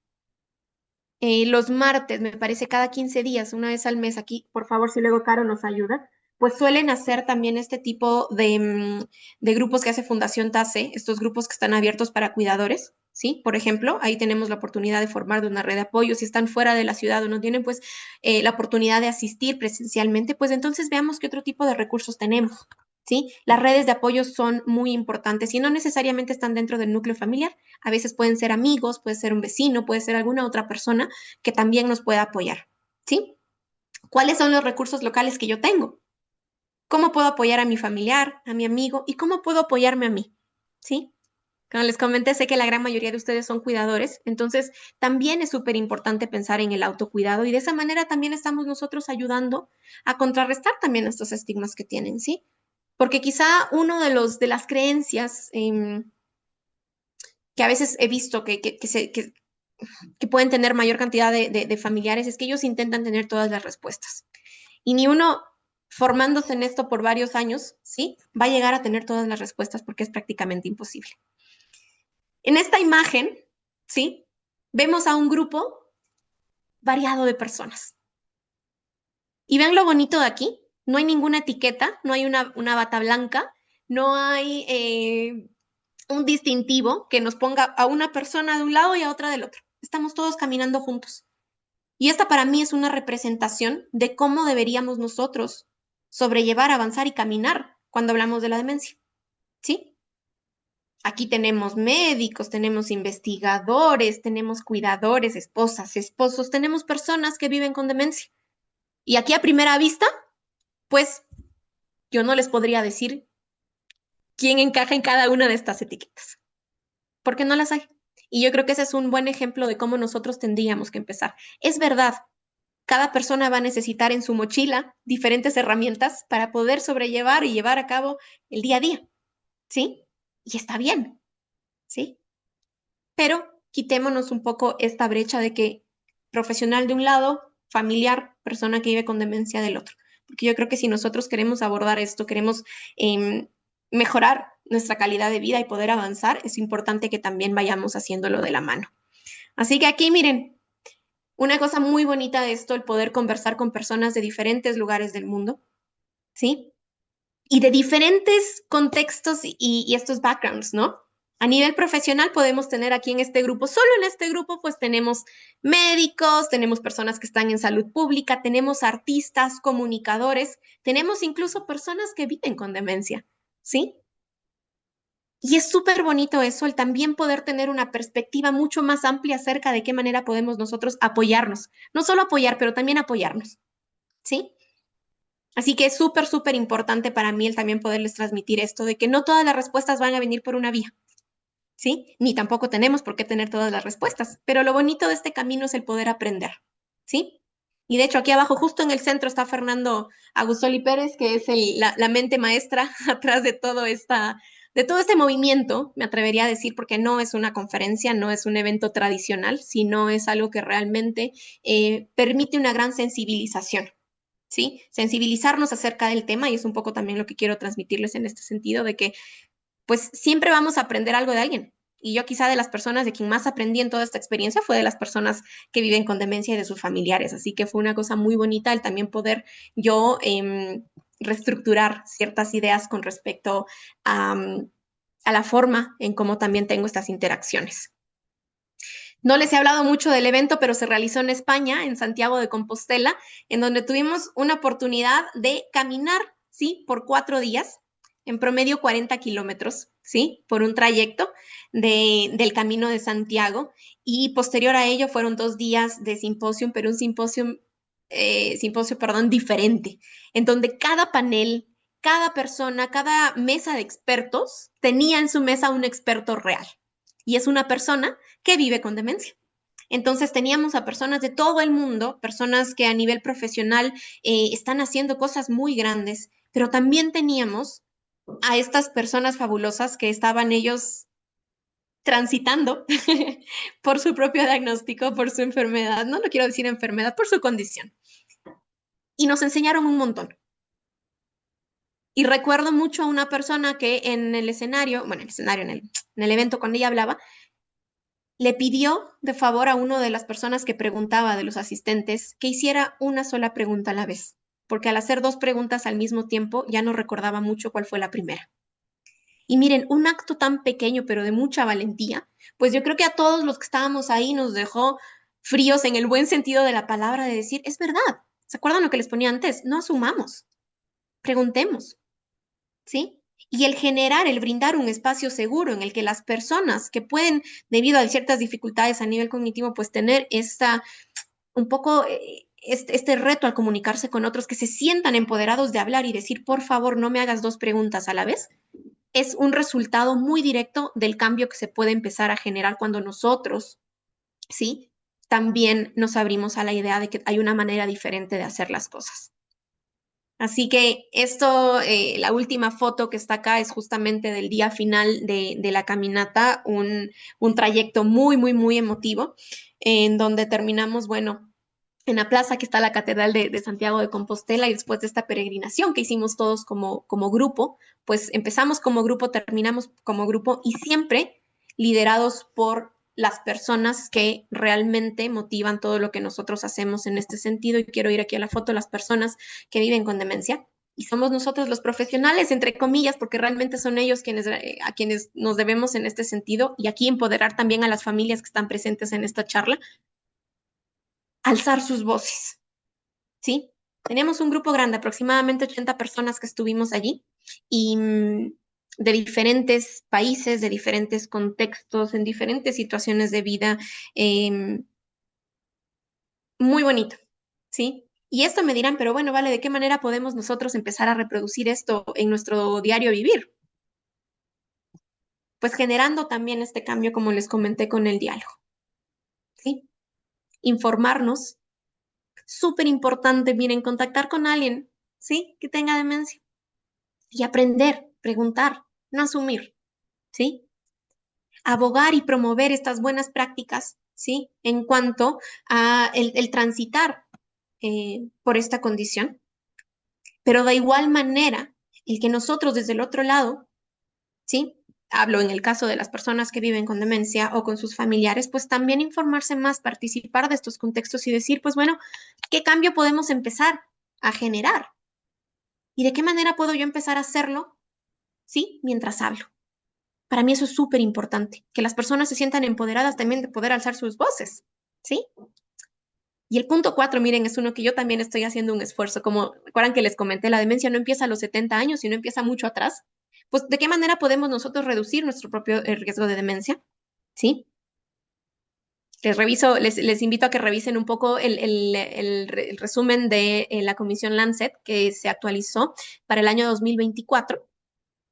Los martes, me parece, cada 15 días, una vez al mes, aquí, por favor, si luego Caro nos ayuda, pues suelen hacer también este tipo de grupos que hace Fundación TASE, estos grupos que están abiertos para cuidadores, ¿sí? Por ejemplo, ahí tenemos la oportunidad de formar de una red de apoyo. Si están fuera de la ciudad o no tienen, pues, la oportunidad de asistir presencialmente, pues entonces veamos qué otro tipo de recursos tenemos, ¿sí? Las redes de apoyo son muy importantes y no necesariamente están dentro del núcleo familiar. A veces pueden ser amigos, puede ser un vecino, puede ser alguna otra persona que también nos pueda apoyar, ¿sí? ¿Cuáles son los recursos locales que yo tengo? ¿Cómo puedo apoyar a mi familiar, a mi amigo y cómo puedo apoyarme a mí? ¿Sí? Como les comenté, sé que la gran mayoría de ustedes son cuidadores, entonces también es súper importante pensar en el autocuidado y de esa manera también estamos nosotros ayudando a contrarrestar también estos estigmas que tienen, ¿sí? Porque quizá uno de las creencias que a veces he visto que pueden tener mayor cantidad de familiares es que ellos intentan tener todas las respuestas. Y ni uno formándose en esto por varios años, ¿sí? Va a llegar a tener todas las respuestas porque es prácticamente imposible. En esta imagen, ¿sí? Vemos a un grupo variado de personas. Y vean lo bonito de aquí. No hay ninguna etiqueta, no hay una bata blanca, no hay un distintivo que nos ponga a una persona de un lado y a otra del otro. Estamos todos caminando juntos. Y esta para mí es una representación de cómo deberíamos nosotros sobrellevar, avanzar y caminar cuando hablamos de la demencia, ¿sí? Aquí tenemos médicos, tenemos investigadores, tenemos cuidadores, esposas, esposos, tenemos personas que viven con demencia. Y aquí a primera vista, pues yo no les podría decir quién encaja en cada una de estas etiquetas, porque no las hay. Y yo creo que ese es un buen ejemplo de cómo nosotros tendríamos que empezar. Es verdad, cada persona va a necesitar en su mochila diferentes herramientas para poder sobrellevar y llevar a cabo el día a día, ¿sí? Y está bien, ¿sí? Pero quitémonos un poco esta brecha de que profesional de un lado, familiar, persona que vive con demencia del otro. Porque yo creo que si nosotros queremos abordar esto, queremos mejorar nuestra calidad de vida y poder avanzar, es importante que también vayamos haciéndolo de la mano. Así que aquí miren, una cosa muy bonita de esto, el poder conversar con personas de diferentes lugares del mundo, ¿sí? Y de diferentes contextos y estos backgrounds, ¿no? A nivel profesional podemos tener aquí en este grupo, solo en este grupo, pues tenemos médicos, tenemos personas que están en salud pública, tenemos artistas, comunicadores, tenemos incluso personas que viven con demencia, ¿sí? Y es súper bonito eso, el también poder tener una perspectiva mucho más amplia acerca de qué manera podemos nosotros apoyarnos. No solo apoyar, pero también apoyarnos, ¿sí? Así que es súper, súper importante para mí el también poderles transmitir esto de que no todas las respuestas van a venir por una vía, ¿sí? Ni tampoco tenemos por qué tener todas las respuestas, pero lo bonito de este camino es el poder aprender, ¿sí? Y de hecho aquí abajo, justo en el centro, está Fernando Agustoli Pérez, que es la mente maestra atrás de todo este movimiento, me atrevería a decir, porque no es una conferencia, no es un evento tradicional, sino es algo que realmente permite una gran sensibilización, ¿sí? Sensibilizarnos acerca del tema y es un poco también lo que quiero transmitirles en este sentido de que pues siempre vamos a aprender algo de alguien. Y yo quizá de las personas de quien más aprendí en toda esta experiencia fue de las personas que viven con demencia y de sus familiares. Así que fue una cosa muy bonita el también poder yo reestructurar ciertas ideas con respecto a la forma en cómo también tengo estas interacciones. No les he hablado mucho del evento, pero se realizó en España, en Santiago de Compostela, en donde tuvimos una oportunidad de caminar, ¿sí? Por 4 días, en promedio 40 kilómetros, ¿sí? Por un trayecto del Camino de Santiago. Y posterior a ello fueron 2 días de simposio, pero un simposio, perdón, diferente, en donde cada panel, cada persona, cada mesa de expertos tenía en su mesa un experto real. Y es una persona que vive con demencia. Entonces teníamos a personas de todo el mundo, personas que a nivel profesional están haciendo cosas muy grandes, pero también teníamos a estas personas fabulosas que estaban ellos transitando por su propio diagnóstico, por su enfermedad, no lo quiero decir enfermedad, por su condición. Y nos enseñaron un montón. Y recuerdo mucho a una persona que en el escenario, bueno, en el evento cuando ella hablaba, le pidió de favor a uno de las personas que preguntaba de los asistentes que hiciera una sola pregunta a la vez, porque al hacer 2 preguntas al mismo tiempo ya no recordaba mucho cuál fue la primera. Y miren, un acto tan pequeño pero de mucha valentía, pues yo creo que a todos los que estábamos ahí nos dejó fríos en el buen sentido de la palabra de decir, es verdad, ¿se acuerdan lo que les ponía antes? No asumamos, preguntemos, ¿sí? Y el generar, el brindar un espacio seguro en el que las personas que pueden, debido a ciertas dificultades a nivel cognitivo, pues tener un poco este reto al comunicarse con otros, que se sientan empoderados de hablar y decir, por favor, no me hagas 2 preguntas a la vez, es un resultado muy directo del cambio que se puede empezar a generar cuando nosotros, ¿sí? También nos abrimos a la idea de que hay una manera diferente de hacer las cosas. Así que esto, la última foto que está acá es justamente del día final de la caminata, un trayecto muy, muy, muy emotivo, en donde terminamos, bueno, en la plaza que está la Catedral de Santiago de Compostela y después de esta peregrinación que hicimos todos como grupo, pues empezamos como grupo, terminamos como grupo y siempre liderados por las personas que realmente motivan todo lo que nosotros hacemos en este sentido. Y quiero ir aquí a la foto, las personas que viven con demencia. Y somos nosotros los profesionales, entre comillas, porque realmente son ellos a quienes nos debemos en este sentido. Y aquí empoderar también a las familias que están presentes en esta charla, alzar sus voces, ¿sí? Teníamos un grupo grande, aproximadamente 80 personas que estuvimos allí y de diferentes países, de diferentes contextos, en diferentes situaciones de vida. Muy bonito, ¿sí? Y esto me dirán, pero bueno, vale, ¿de qué manera podemos nosotros empezar a reproducir esto en nuestro diario vivir? Pues generando también este cambio, como les comenté, con el diálogo, ¿sí? Informarnos, súper importante, miren, contactar con alguien, ¿sí? Que tenga demencia y aprender, preguntar, no asumir, ¿sí? Abogar y promover estas buenas prácticas, ¿sí? En cuanto a el transitar por esta condición, pero de igual manera, el que nosotros desde el otro lado, ¿sí? Hablo en el caso de las personas que viven con demencia o con sus familiares, pues también informarse más, participar de estos contextos y decir, pues bueno, ¿qué cambio podemos empezar a generar? ¿Y de qué manera puedo yo empezar a hacerlo? ¿Sí? Mientras hablo. Para mí eso es súper importante, que las personas se sientan empoderadas también de poder alzar sus voces, ¿sí? Y el punto 4, miren, es uno que yo también estoy haciendo un esfuerzo. Como recuerdan que les comenté, la demencia no empieza a los 70 años, sino empieza mucho atrás. Pues, ¿de qué manera podemos nosotros reducir nuestro propio riesgo de demencia? ¿Sí? Les invito a que revisen un poco el resumen de la Comisión Lancet que se actualizó para el año 2024.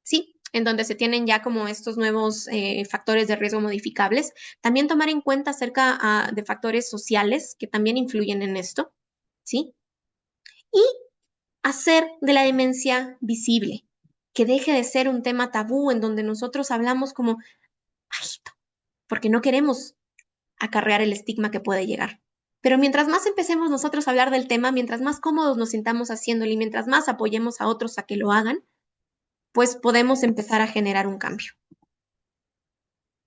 Sí, en donde se tienen ya como estos nuevos factores de riesgo modificables. También tomar en cuenta acerca de factores sociales que también influyen en esto, ¿sí? Y hacer de la demencia visible, que deje de ser un tema tabú en donde nosotros hablamos como bajito, porque no queremos acarrear el estigma que puede llegar. Pero mientras más empecemos nosotros a hablar del tema, mientras más cómodos nos sintamos haciéndolo y mientras más apoyemos a otros a que lo hagan, pues podemos empezar a generar un cambio.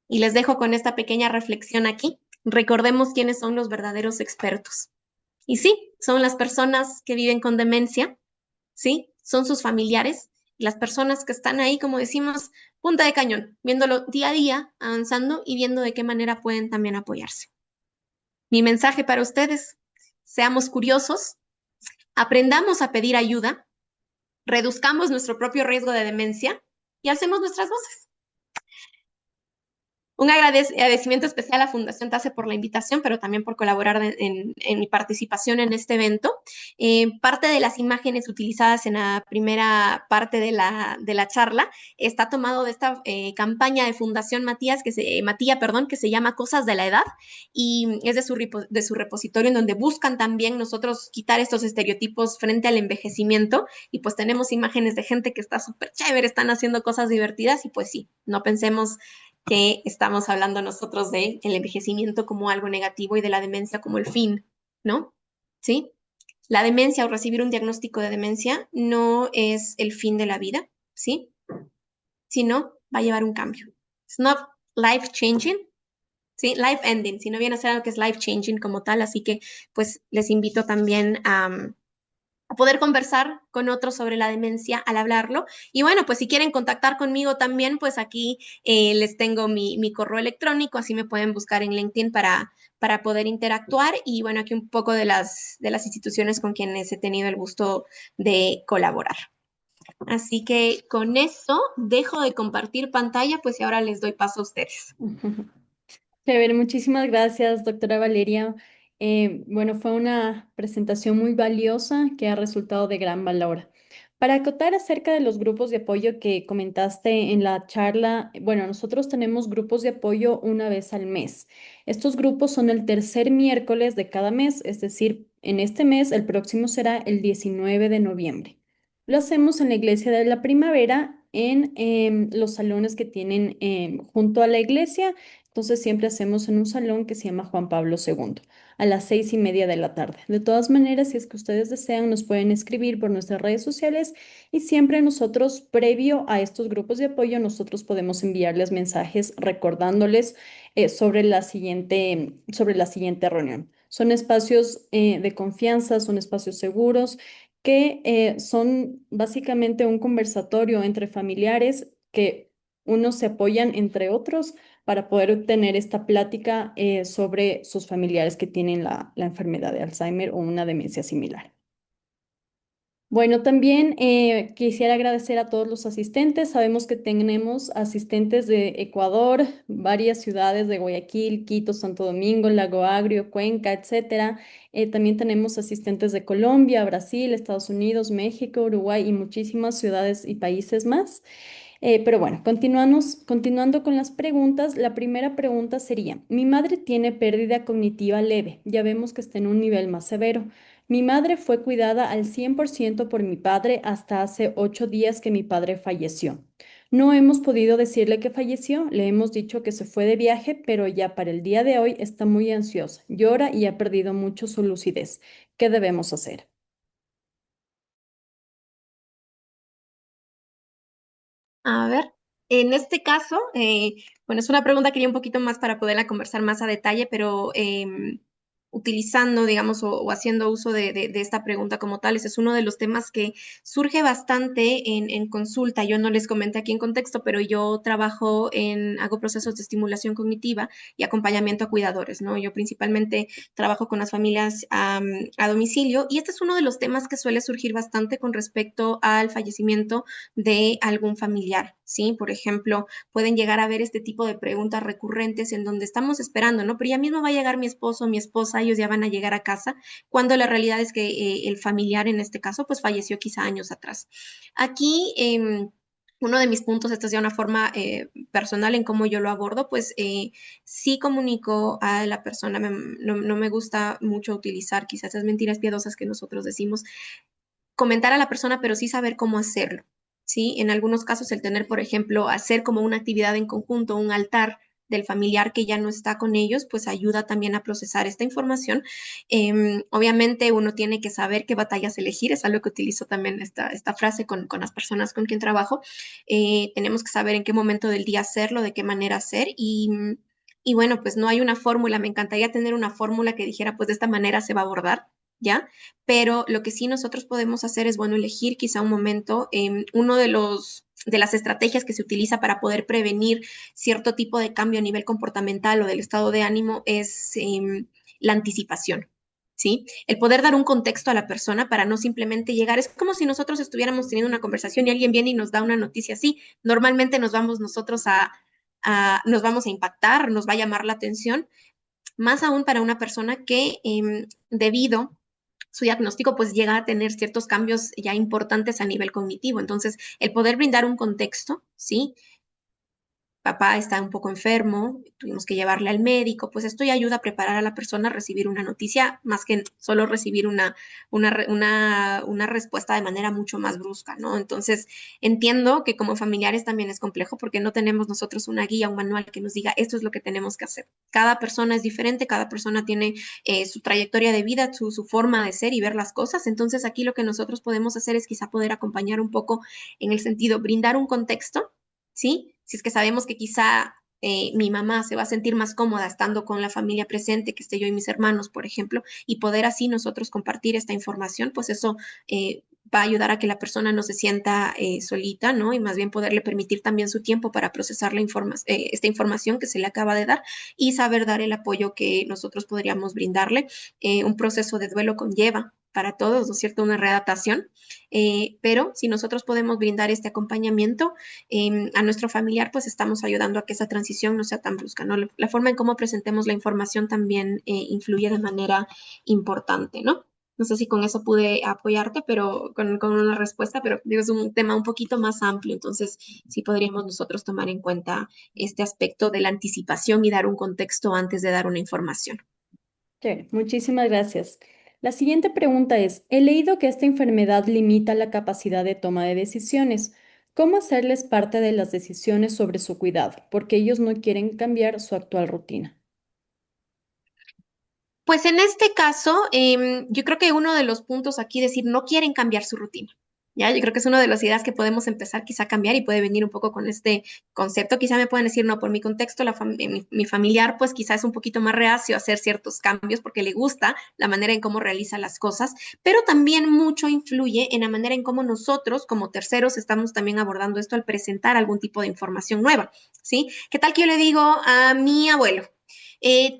Y les dejo con esta pequeña reflexión aquí. Recordemos quiénes son los verdaderos expertos. Y sí, son las personas que viven con demencia, ¿sí? Son sus familiares, las personas que están ahí, como decimos, punta de cañón, viéndolo día a día, avanzando y viendo de qué manera pueden también apoyarse. Mi mensaje para ustedes, seamos curiosos, aprendamos a pedir ayuda, reduzcamos nuestro propio riesgo de demencia y alcemos nuestras voces. Un agradecimiento especial a Fundación TASE por la invitación, pero también por colaborar en mi participación en este evento. Parte de las imágenes utilizadas en la primera parte de la charla está tomado de esta campaña de Fundación Matía, que se llama Cosas de la Edad, y es de su repositorio en donde buscan también nosotros quitar estos estereotipos frente al envejecimiento, y pues tenemos imágenes de gente que está súper chévere, están haciendo cosas divertidas, y pues sí, no pensemos que estamos hablando nosotros de el envejecimiento como algo negativo y de la demencia como el fin, ¿no? ¿Sí? La demencia o recibir un diagnóstico de demencia no es el fin de la vida, ¿sí? Sino va a llevar un cambio. It's not life changing, ¿sí? Life ending, sino viene a ser algo que es life changing como tal, así que pues les invito también a poder conversar con otros sobre la demencia al hablarlo. Y bueno, pues si quieren contactar conmigo también, pues aquí les tengo mi correo electrónico, así me pueden buscar en LinkedIn para poder interactuar. Y bueno, aquí un poco de las instituciones con quienes he tenido el gusto de colaborar. Así que con eso dejo de compartir pantalla, pues y ahora les doy paso a ustedes. Chévere, muchísimas gracias, doctora Valeria. Bueno, fue una presentación muy valiosa que ha resultado de gran valor. Para acotar acerca de los grupos de apoyo que comentaste en la charla, bueno, nosotros tenemos grupos de apoyo una vez al mes. Estos grupos son el tercer miércoles de cada mes, es decir, en este mes, el próximo será el 19 de noviembre. Lo hacemos en la Iglesia de la Primavera, en los salones que tienen junto a la iglesia. Entonces siempre hacemos en un salón que se llama Juan Pablo II a las 6:30 de la tarde. De todas maneras, si es que ustedes desean, nos pueden escribir por nuestras redes sociales y siempre nosotros, previo a estos grupos de apoyo, nosotros podemos enviarles mensajes recordándoles sobre la siguiente reunión. Son espacios de confianza, son espacios seguros que son básicamente un conversatorio entre familiares que unos se apoyan entre otros para poder tener esta plática sobre sus familiares que tienen la enfermedad de Alzheimer o una demencia similar. Bueno, también quisiera agradecer a todos los asistentes. Sabemos que tenemos asistentes de Ecuador, varias ciudades de Guayaquil, Quito, Santo Domingo, Lago Agrio, Cuenca, etcétera. También tenemos asistentes de Colombia, Brasil, Estados Unidos, México, Uruguay y muchísimas ciudades y países más. Pero bueno, continuando con las preguntas, la primera pregunta sería, mi madre tiene pérdida cognitiva leve, ya vemos que está en un nivel más severo. Mi madre fue cuidada al 100% por mi padre hasta hace 8 días que mi padre falleció. No hemos podido decirle que falleció, le hemos dicho que se fue de viaje, pero ya para el día de hoy está muy ansiosa, llora y ha perdido mucho su lucidez. ¿Qué debemos hacer? A ver, en este caso, bueno, es una pregunta que iría un poquito más para poderla conversar más a detalle, pero utilizando, digamos, o haciendo uso de esta pregunta como tal, ese es uno de los temas que surge bastante en consulta. Yo no les comenté aquí en contexto, pero yo hago procesos de estimulación cognitiva y acompañamiento a cuidadores, ¿no? Yo principalmente trabajo con las familias a domicilio y este es uno de los temas que suele surgir bastante con respecto al fallecimiento de algún familiar, ¿sí? Por ejemplo, pueden llegar a ver este tipo de preguntas recurrentes en donde estamos esperando, ¿no? Pero ya mismo va a llegar mi esposo o mi esposa, ellos ya van a llegar a casa, cuando la realidad es que el familiar en este caso, pues falleció quizá años atrás. Aquí, uno de mis puntos, esta es ya una forma personal en cómo yo lo abordo, pues sí comunico a la persona, no me gusta mucho utilizar quizás esas mentiras piadosas que nosotros decimos, comentar a la persona, pero sí saber cómo hacerlo, ¿sí? En algunos casos el tener, por ejemplo, hacer como una actividad en conjunto, un altar del familiar que ya no está con ellos, pues ayuda también a procesar esta información. Obviamente uno tiene que saber qué batallas elegir, es algo que utilizo también esta frase con las personas con quien trabajo. Tenemos que saber en qué momento del día hacerlo, de qué manera hacer y bueno, pues no hay una fórmula, me encantaría tener una fórmula que dijera, pues de esta manera se va a abordar, ¿ya? Pero lo que sí nosotros podemos hacer es, bueno, elegir quizá un momento. Uno de las estrategias que se utiliza para poder prevenir cierto tipo de cambio a nivel comportamental o del estado de ánimo es la anticipación. ¿Sí? El poder dar un contexto a la persona para no simplemente llegar, es como si nosotros estuviéramos teniendo una conversación y alguien viene y nos da una noticia así, normalmente nos vamos nosotros nos vamos a impactar, nos va a llamar la atención, más aún para una persona que debido su diagnóstico pues llega a tener ciertos cambios ya importantes a nivel cognitivo. Entonces, el poder brindar un contexto, ¿sí? Papá está un poco enfermo, tuvimos que llevarle al médico, pues esto ya ayuda a preparar a la persona a recibir una noticia, más que solo recibir una respuesta de manera mucho más brusca, ¿no? Entonces, entiendo que como familiares también es complejo porque no tenemos nosotros una guía, un manual que nos diga esto es lo que tenemos que hacer. Cada persona es diferente, cada persona tiene su trayectoria de vida, su forma de ser y ver las cosas. Entonces, aquí lo que nosotros podemos hacer es quizá poder acompañar un poco en el sentido, brindar un contexto, ¿sí? Si es que sabemos que quizá mi mamá se va a sentir más cómoda estando con la familia presente, que esté yo y mis hermanos, por ejemplo, y poder así nosotros compartir esta información, pues eso va a ayudar a que la persona no se sienta solita, ¿no? Y más bien poderle permitir también su tiempo para procesar esta información que se le acaba de dar y saber dar el apoyo que nosotros podríamos brindarle. Un proceso de duelo conlleva para todos, ¿no es cierto?, una readaptación, pero si nosotros podemos brindar este acompañamiento, a nuestro familiar, pues estamos ayudando a que esa transición no sea tan brusca, ¿no? La forma en cómo presentemos la información también influye de manera importante, ¿no? No sé si con eso pude apoyarte, pero con una respuesta, pero digo, es un tema un poquito más amplio, entonces sí podríamos nosotros tomar en cuenta este aspecto de la anticipación y dar un contexto antes de dar una información. Chévere, muchísimas gracias. La siguiente pregunta es, he leído que esta enfermedad limita la capacidad de toma de decisiones. ¿Cómo hacerles parte de las decisiones sobre su cuidado? Porque ellos no quieren cambiar su actual rutina. Pues en este caso, yo creo que uno de los puntos aquí es decir, no quieren cambiar su rutina. Ya, yo creo que es una de las ideas que podemos empezar quizá a cambiar y puede venir un poco con este concepto. Quizá me pueden decir, no, por mi contexto, mi familiar pues quizá es un poquito más reacio a hacer ciertos cambios porque le gusta la manera en cómo realiza las cosas, pero también mucho influye en la manera en cómo nosotros como terceros estamos también abordando esto al presentar algún tipo de información nueva, ¿sí? ¿Qué tal que yo le digo a mi abuelo,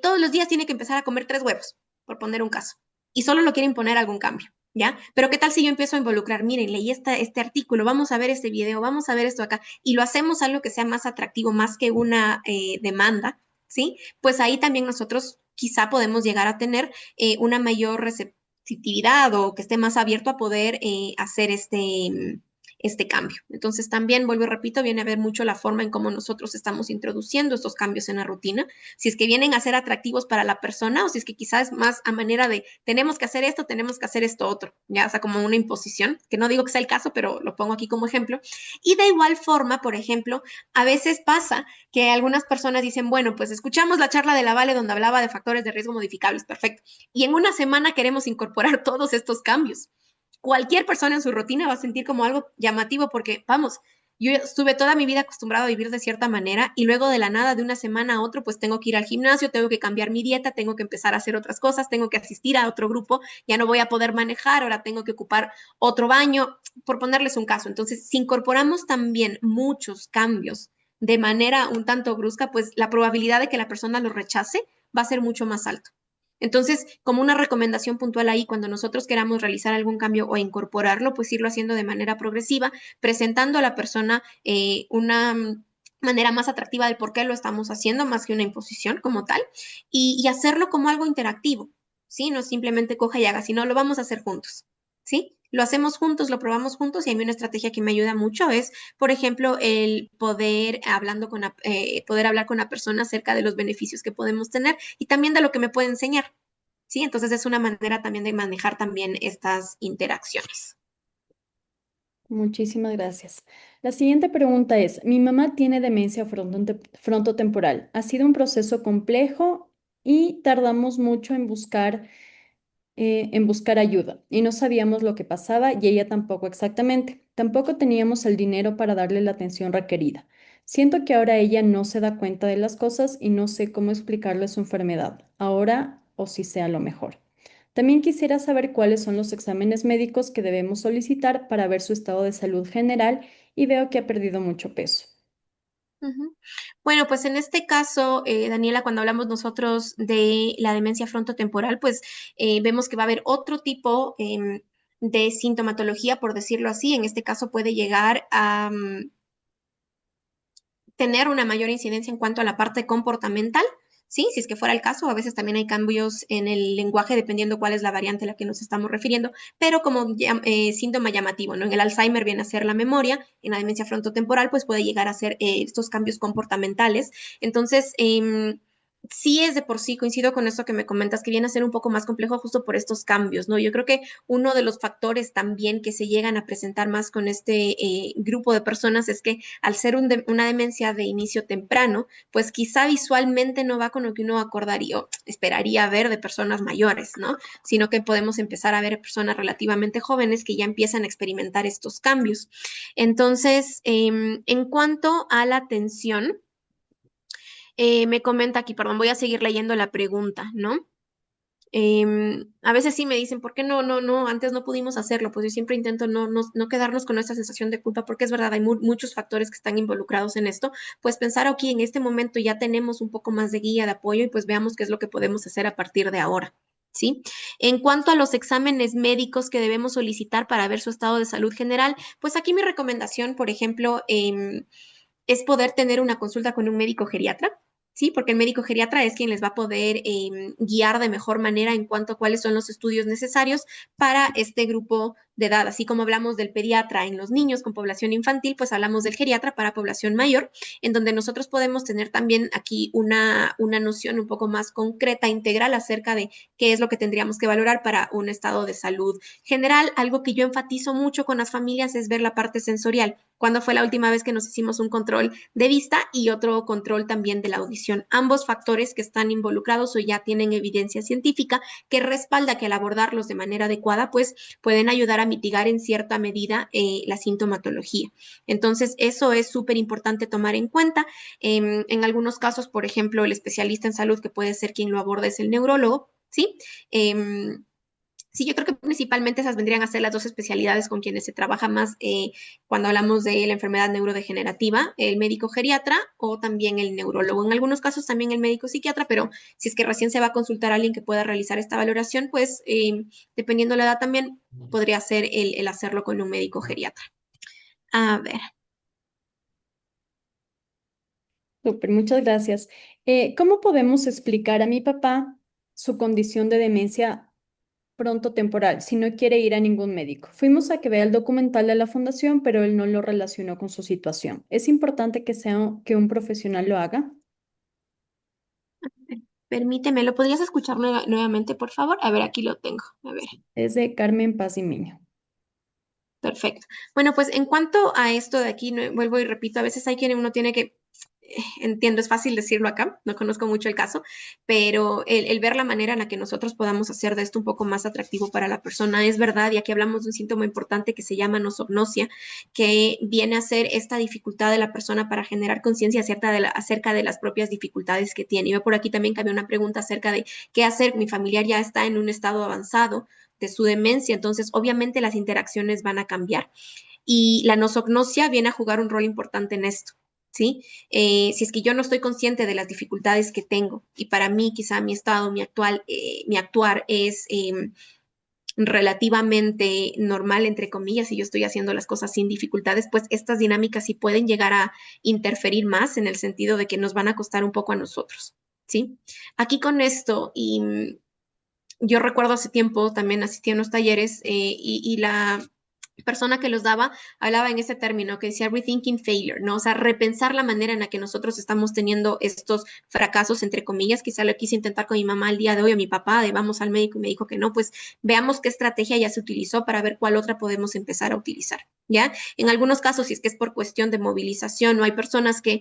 todos los días tiene que empezar a comer 3 huevos, por poner un caso, y solo lo quiere imponer algún cambio? ¿Ya? Pero ¿qué tal si yo empiezo a involucrar? Miren, leí este artículo, vamos a ver este video, vamos a ver esto acá, y lo hacemos algo que sea más atractivo, más que una demanda, ¿sí? Pues ahí también nosotros quizá podemos llegar a tener una mayor receptividad o que esté más abierto a poder hacer este cambio. Entonces también, vuelvo y repito, viene a ver mucho la forma en cómo nosotros estamos introduciendo estos cambios en la rutina, si es que vienen a ser atractivos para la persona o si es que quizás es más a manera de tenemos que hacer esto, tenemos que hacer esto otro, ya, o sea, como una imposición, que no digo que sea el caso, pero lo pongo aquí como ejemplo. Y de igual forma, por ejemplo, a veces pasa que algunas personas dicen, bueno, pues escuchamos la charla de la Vale donde hablaba de factores de riesgo modificables, perfecto, y en una semana queremos incorporar todos estos cambios. Cualquier persona en su rutina va a sentir como algo llamativo porque, vamos, yo estuve toda mi vida acostumbrado a vivir de cierta manera y luego de la nada, de una semana a otro, pues tengo que ir al gimnasio, tengo que cambiar mi dieta, tengo que empezar a hacer otras cosas, tengo que asistir a otro grupo, ya no voy a poder manejar, ahora tengo que ocupar otro baño, por ponerles un caso. Entonces, si incorporamos también muchos cambios de manera un tanto brusca, pues la probabilidad de que la persona lo rechace va a ser mucho más alta. Entonces, como una recomendación puntual ahí, cuando nosotros queramos realizar algún cambio o incorporarlo, pues irlo haciendo de manera progresiva, presentando a la persona una manera más atractiva del por qué lo estamos haciendo, más que una imposición como tal, y hacerlo como algo interactivo, ¿sí? No simplemente coja y haga, sino lo vamos a hacer juntos, ¿sí? Lo hacemos juntos, lo probamos juntos y a mí una estrategia que me ayuda mucho es, por ejemplo, el poder hablar con la persona acerca de los beneficios que podemos tener y también de lo que me puede enseñar. ¿Sí? Entonces es una manera también de manejar también estas interacciones. Muchísimas gracias. La siguiente pregunta es, mi mamá tiene demencia frontotemporal. Ha sido un proceso complejo y tardamos mucho en buscar ayuda y no sabíamos lo que pasaba y ella tampoco exactamente. Tampoco teníamos el dinero para darle la atención requerida. Siento que ahora ella no se da cuenta de las cosas y no sé cómo explicarle su enfermedad, ahora o si sea lo mejor. También quisiera saber cuáles son los exámenes médicos que debemos solicitar para ver su estado de salud general y veo que ha perdido mucho peso. Ujú. Bueno, pues en este caso, Daniela, cuando hablamos nosotros de la demencia frontotemporal, pues vemos que va a haber otro tipo de sintomatología, por decirlo así. En este caso puede llegar a tener una mayor incidencia en cuanto a la parte comportamental. Sí, si es que fuera el caso, a veces también hay cambios en el lenguaje dependiendo cuál es la variante a la que nos estamos refiriendo, pero como síntoma llamativo, ¿no? En el Alzheimer viene a ser la memoria, en la demencia frontotemporal pues puede llegar a ser estos cambios comportamentales. Entonces, sí es de por sí, coincido con esto que me comentas, que viene a ser un poco más complejo justo por estos cambios, ¿no? Yo creo que uno de los factores también que se llegan a presentar más con este grupo de personas es que al ser una demencia de inicio temprano, pues quizá visualmente no va con lo que uno acordaría o esperaría ver de personas mayores, ¿no? Sino que podemos empezar a ver personas relativamente jóvenes que ya empiezan a experimentar estos cambios. Entonces, en cuanto a la atención, me comenta aquí, perdón, voy a seguir leyendo la pregunta, ¿no? A veces sí me dicen, ¿por qué no, antes no pudimos hacerlo? Pues yo siempre intento no quedarnos con esta sensación de culpa, porque es verdad, hay muchos factores que están involucrados en esto, pues pensar, ok, en este momento ya tenemos un poco más de guía, de apoyo, y pues veamos qué es lo que podemos hacer a partir de ahora, ¿sí? En cuanto a los exámenes médicos que debemos solicitar para ver su estado de salud general, pues aquí mi recomendación, por ejemplo, es poder tener una consulta con un médico geriatra. Sí, porque el médico geriatra es quien les va a poder guiar de mejor manera en cuanto a cuáles son los estudios necesarios para este grupo de edad. Así como hablamos del pediatra en los niños con población infantil, pues hablamos del geriatra para población mayor, en donde nosotros podemos tener también aquí una noción un poco más concreta, integral acerca de qué es lo que tendríamos que valorar para un estado de salud general. Algo que yo enfatizo mucho con las familias es ver la parte sensorial. ¿Cuándo fue la última vez que nos hicimos un control de vista y otro control también de la audición? Ambos factores que están involucrados o ya tienen evidencia científica que respalda que al abordarlos de manera adecuada, pues pueden ayudar a a mitigar en cierta medida la sintomatología. Entonces, eso es súper importante tomar en cuenta. En algunos casos, por ejemplo, el especialista en salud, que puede ser quien lo aborda, es el neurólogo, ¿sí? Sí, yo creo que principalmente esas vendrían a ser las dos especialidades con quienes se trabaja más cuando hablamos de la enfermedad neurodegenerativa, el médico geriatra o también el neurólogo. En algunos casos también el médico psiquiatra, pero si es que recién se va a consultar a alguien que pueda realizar esta valoración, pues dependiendo la edad también podría ser el hacerlo con un médico geriatra. A ver. Súper, muchas gracias. ¿Cómo podemos explicar a mi papá su condición de demencia pronto temporal si no quiere ir a ningún médico? Fuimos a que vea el documental de la fundación, pero él no lo relacionó con su situación. ¿Es importante que un profesional lo haga? Permíteme, ¿lo podrías escuchar nuevamente, por favor? A ver, aquí lo tengo. A ver. Es de Carmen Paz y Miño. Perfecto. Bueno, pues en cuanto a esto de aquí, vuelvo y repito, a veces hay quien uno tiene que, entiendo, es fácil decirlo acá, no conozco mucho el caso, pero el ver la manera en la que nosotros podamos hacer de esto un poco más atractivo para la persona es verdad, y aquí hablamos de un síntoma importante que se llama nosognosia, que viene a ser esta dificultad de la persona para generar conciencia acerca de las propias dificultades que tiene. Yo por aquí también cabía una pregunta acerca de qué hacer, mi familiar ya está en un estado avanzado de su demencia, entonces obviamente las interacciones van a cambiar. Y la nosognosia viene a jugar un rol importante en esto, ¿sí? Si es que yo no estoy consciente de las dificultades que tengo y para mí quizá mi estado, mi actuar es relativamente normal, entre comillas, y yo estoy haciendo las cosas sin dificultades, pues estas dinámicas sí pueden llegar a interferir más en el sentido de que nos van a costar un poco a nosotros, ¿sí? Aquí con esto, y yo recuerdo hace tiempo también asistí a unos talleres y la persona que los daba hablaba en ese término que decía rethinking failure, ¿no? O sea, repensar la manera en la que nosotros estamos teniendo estos fracasos, entre comillas. Quizá lo quise intentar con mi mamá el día de hoy o mi papá, de vamos al médico y me dijo que no, pues veamos qué estrategia ya se utilizó para ver cuál otra podemos empezar a utilizar, ¿ya? En algunos casos, si es que es por cuestión de movilización, o hay personas que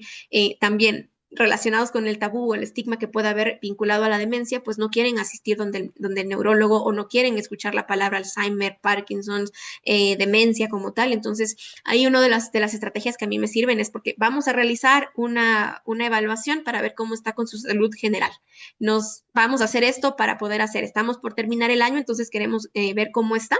también relacionados con el tabú o el estigma que pueda haber vinculado a la demencia, pues no quieren asistir donde el neurólogo o no quieren escuchar la palabra Alzheimer, Parkinson, demencia como tal. Entonces, ahí una de las estrategias que a mí me sirven es porque vamos a realizar una evaluación para ver cómo está con su salud general. Nos vamos a hacer esto para poder hacer, estamos por terminar el año, entonces queremos ver cómo está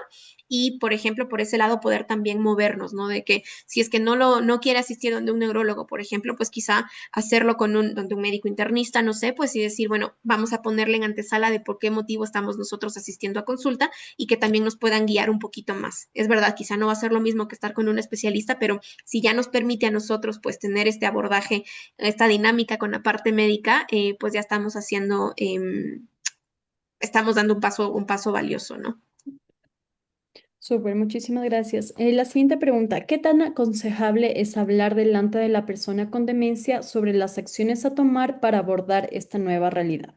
y, por ejemplo, por ese lado poder también movernos, ¿no? De que si es que no quiere asistir donde un neurólogo, por ejemplo, pues quizá hacerlo donde un médico internista, no sé, pues y decir, bueno, vamos a ponerle en antesala de por qué motivo estamos nosotros asistiendo a consulta y que también nos puedan guiar un poquito más. Es verdad, quizá no va a ser lo mismo que estar con un especialista, pero si ya nos permite a nosotros pues tener este abordaje, esta dinámica con la parte médica, pues ya estamos haciendo, estamos dando un paso valioso, ¿no? Súper, muchísimas gracias. La siguiente pregunta, ¿qué tan aconsejable es hablar delante de la persona con demencia sobre las acciones a tomar para abordar esta nueva realidad?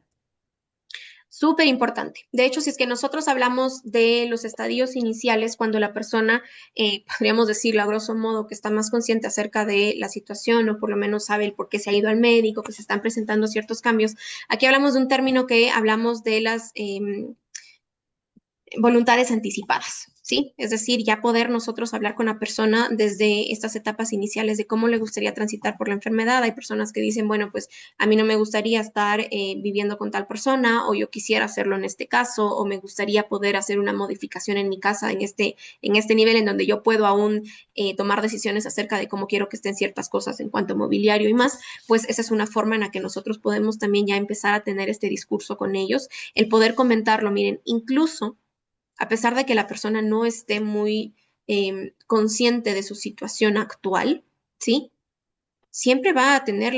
Súper importante. De hecho, si es que nosotros hablamos de los estadios iniciales, cuando la persona, podríamos decirlo a grosso modo, que está más consciente acerca de la situación o por lo menos sabe el por qué se ha ido al médico, que se están presentando ciertos cambios, aquí hablamos de un término que hablamos de las voluntades anticipadas, ¿sí? Es decir, ya poder nosotros hablar con la persona desde estas etapas iniciales de cómo le gustaría transitar por la enfermedad. Hay personas que dicen, bueno, pues a mí no me gustaría estar viviendo con tal persona, o yo quisiera hacerlo en este caso, o me gustaría poder hacer una modificación en mi casa en este nivel en donde yo puedo aún tomar decisiones acerca de cómo quiero que estén ciertas cosas en cuanto a mobiliario y más. Pues esa es una forma en la que nosotros podemos también ya empezar a tener este discurso con ellos, el poder comentarlo. Miren, incluso a pesar de que la persona no esté muy consciente de su situación actual, ¿sí? Siempre va a tener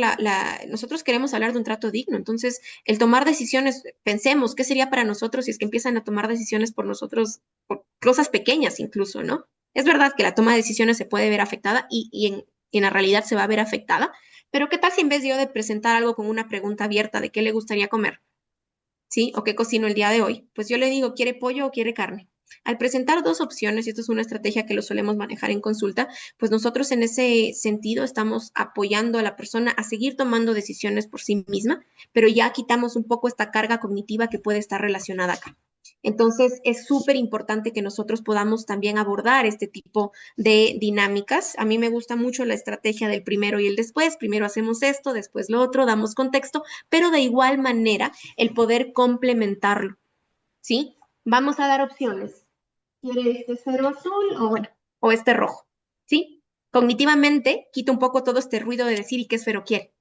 nosotros queremos hablar de un trato digno, entonces el tomar decisiones, pensemos, ¿qué sería para nosotros si es que empiezan a tomar decisiones por nosotros, por cosas pequeñas incluso, ¿no? Es verdad que la toma de decisiones se puede ver afectada y en la realidad se va a ver afectada, pero ¿qué tal si en vez de presentar algo con una pregunta abierta de qué le gustaría comer? ¿Sí? ¿O qué cocino el día de hoy? Pues yo le digo, ¿quiere pollo o quiere carne? Al presentar dos opciones, y esto es una estrategia que lo solemos manejar en consulta, pues nosotros en ese sentido estamos apoyando a la persona a seguir tomando decisiones por sí misma, pero ya quitamos un poco esta carga cognitiva que puede estar relacionada acá. Entonces, es súper importante que nosotros podamos también abordar este tipo de dinámicas. A mí me gusta mucho la estrategia del primero y el después. Primero hacemos esto, después lo otro, damos contexto, pero de igual manera el poder complementarlo, ¿sí? Vamos a dar opciones. ¿Quiere este cero azul o bueno, o este rojo? ¿Sí? Cognitivamente quita un poco todo este ruido de decir y qué esfero quiere,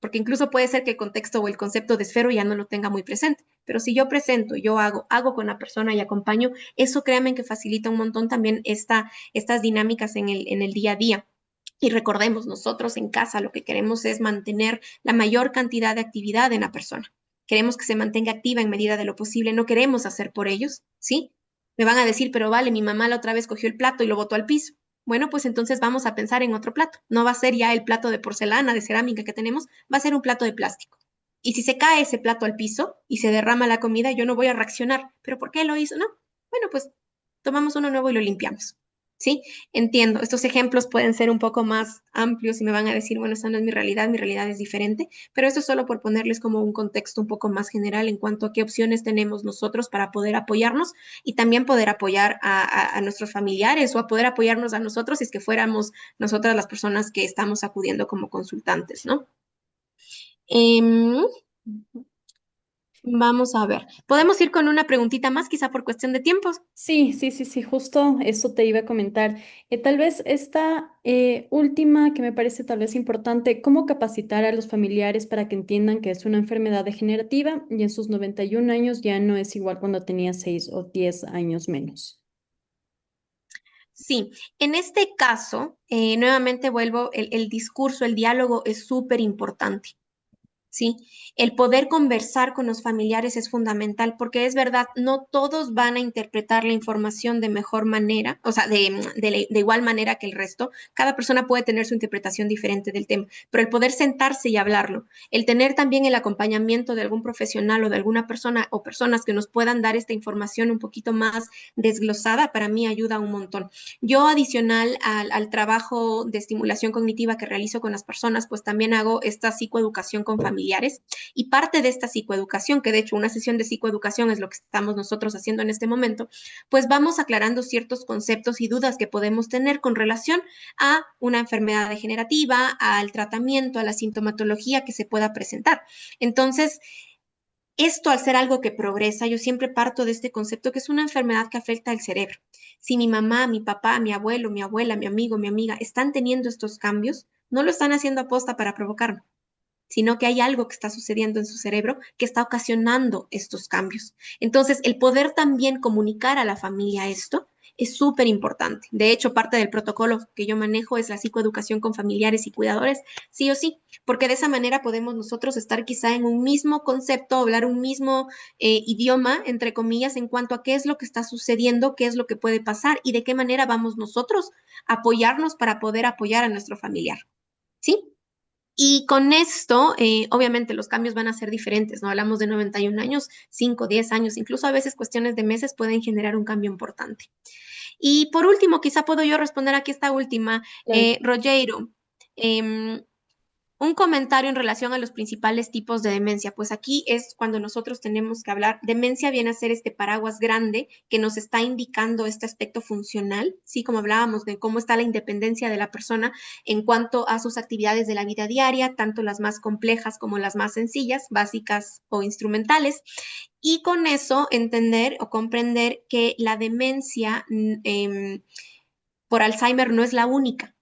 porque incluso puede ser que el contexto o el concepto de esfero ya no lo tenga muy presente, pero si yo presento, yo hago con la persona y acompaño, eso créanme que facilita un montón también estas dinámicas en el día a día. Y recordemos, nosotros en casa lo que queremos es mantener la mayor cantidad de actividad en la persona. Queremos que se mantenga activa en medida de lo posible, no queremos hacer por ellos, ¿sí? Me van a decir, pero vale, mi mamá la otra vez cogió el plato y lo botó al piso. Bueno, pues entonces vamos a pensar en otro plato. No va a ser ya el plato de porcelana, de cerámica que tenemos, va a ser un plato de plástico. Y si se cae ese plato al piso y se derrama la comida, yo no voy a reaccionar. ¿Pero por qué lo hizo? No. Bueno, pues tomamos uno nuevo y lo limpiamos. ¿Sí? Entiendo, estos ejemplos pueden ser un poco más amplios y me van a decir, bueno, esa no es mi realidad es diferente, pero esto es solo por ponerles como un contexto un poco más general en cuanto a qué opciones tenemos nosotros para poder apoyarnos y también poder apoyar a nuestros familiares o a poder apoyarnos a nosotros si es que fuéramos nosotras las personas que estamos acudiendo como consultantes, ¿no? Em, vamos a ver, podemos ir con una preguntita más, quizá por cuestión de tiempos. Sí, sí, sí, sí, justo eso te iba a comentar. Tal vez esta última que me parece tal vez importante, cómo capacitar a los familiares para que entiendan que es una enfermedad degenerativa y en sus 91 años ya no es igual cuando tenía 6 o 10 años menos. Sí, en este caso, nuevamente vuelvo, el discurso, el diálogo es súper importante. ¿Sí? El poder conversar con los familiares es fundamental porque es verdad, no todos van a interpretar la información de mejor manera, o sea, de igual manera que el resto. Cada persona puede tener su interpretación diferente del tema, pero el poder sentarse y hablarlo, el tener también el acompañamiento de algún profesional o de alguna persona o personas que nos puedan dar esta información un poquito más desglosada, para mí ayuda un montón. Yo adicional al trabajo de estimulación cognitiva que realizo con las personas, pues también hago esta psicoeducación con familiares y parte de esta psicoeducación, que de hecho una sesión de psicoeducación es lo que estamos nosotros haciendo en este momento, pues vamos aclarando ciertos conceptos y dudas que podemos tener con relación a una enfermedad degenerativa, al tratamiento, a la sintomatología que se pueda presentar. Entonces, esto al ser algo que progresa, yo siempre parto de este concepto que es una enfermedad que afecta al cerebro. Si mi mamá, mi papá, mi abuelo, mi abuela, mi amigo, mi amiga están teniendo estos cambios, no lo están haciendo aposta para provocarme, sino que hay algo que está sucediendo en su cerebro que está ocasionando estos cambios. Entonces, el poder también comunicar a la familia esto es súper importante. De hecho, parte del protocolo que yo manejo es la psicoeducación con familiares y cuidadores, sí o sí, porque de esa manera podemos nosotros estar quizá en un mismo concepto, hablar un mismo idioma, entre comillas, en cuanto a qué es lo que está sucediendo, qué es lo que puede pasar y de qué manera vamos nosotros a apoyarnos para poder apoyar a nuestro familiar. ¿Sí? Y con esto, obviamente los cambios van a ser diferentes, ¿no? Hablamos de 91 años, 5, 10 años, incluso a veces cuestiones de meses pueden generar un cambio importante. Y por último, quizá puedo yo responder aquí esta última, Claro. Rogero. Un comentario en relación a los principales tipos de demencia, pues aquí es cuando nosotros tenemos que hablar. Demencia viene a ser este paraguas grande que nos está indicando este aspecto funcional, sí, como hablábamos de cómo está la independencia de la persona en cuanto a sus actividades de la vida diaria, tanto las más complejas como las más sencillas, básicas o instrumentales. Y con eso entender o comprender que la demencia por Alzheimer no es la única.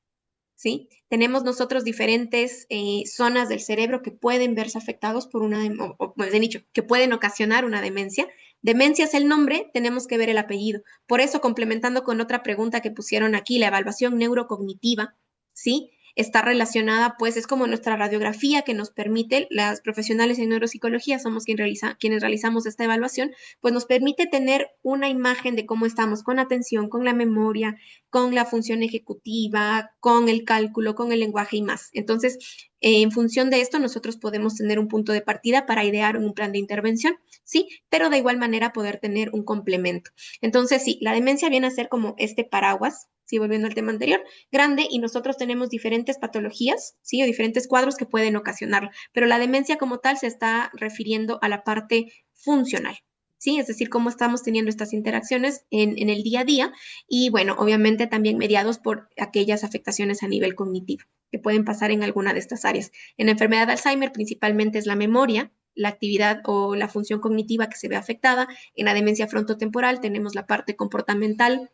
¿Sí? Tenemos nosotros diferentes zonas del cerebro que pueden verse afectados por una, o de dicho, que pueden ocasionar una demencia. Demencia es el nombre, tenemos que ver el apellido. Por eso, complementando con otra pregunta que pusieron aquí, la evaluación neurocognitiva, ¿sí? Está relacionada, pues es como nuestra radiografía que nos permite, las profesionales en neuropsicología somos quienes realizamos esta evaluación, pues nos permite tener una imagen de cómo estamos con atención, con la memoria, con la función ejecutiva, con el cálculo, con el lenguaje y más. Entonces, en función de esto, nosotros podemos tener un punto de partida para idear un plan de intervención, ¿sí? Pero de igual manera poder tener un complemento. Entonces, sí, la demencia viene a ser como este paraguas, ¿sí? Volviendo al tema anterior, grande, y nosotros tenemos diferentes patologías, ¿sí? O diferentes cuadros que pueden ocasionarlo, pero la demencia como tal se está refiriendo a la parte funcional, ¿sí? Es decir, cómo estamos teniendo estas interacciones en el día a día y, bueno, obviamente también mediados por aquellas afectaciones a nivel cognitivo que pueden pasar en alguna de estas áreas. En la enfermedad de Alzheimer principalmente es la memoria, la actividad o la función cognitiva que se ve afectada. En la demencia frontotemporal tenemos la parte comportamental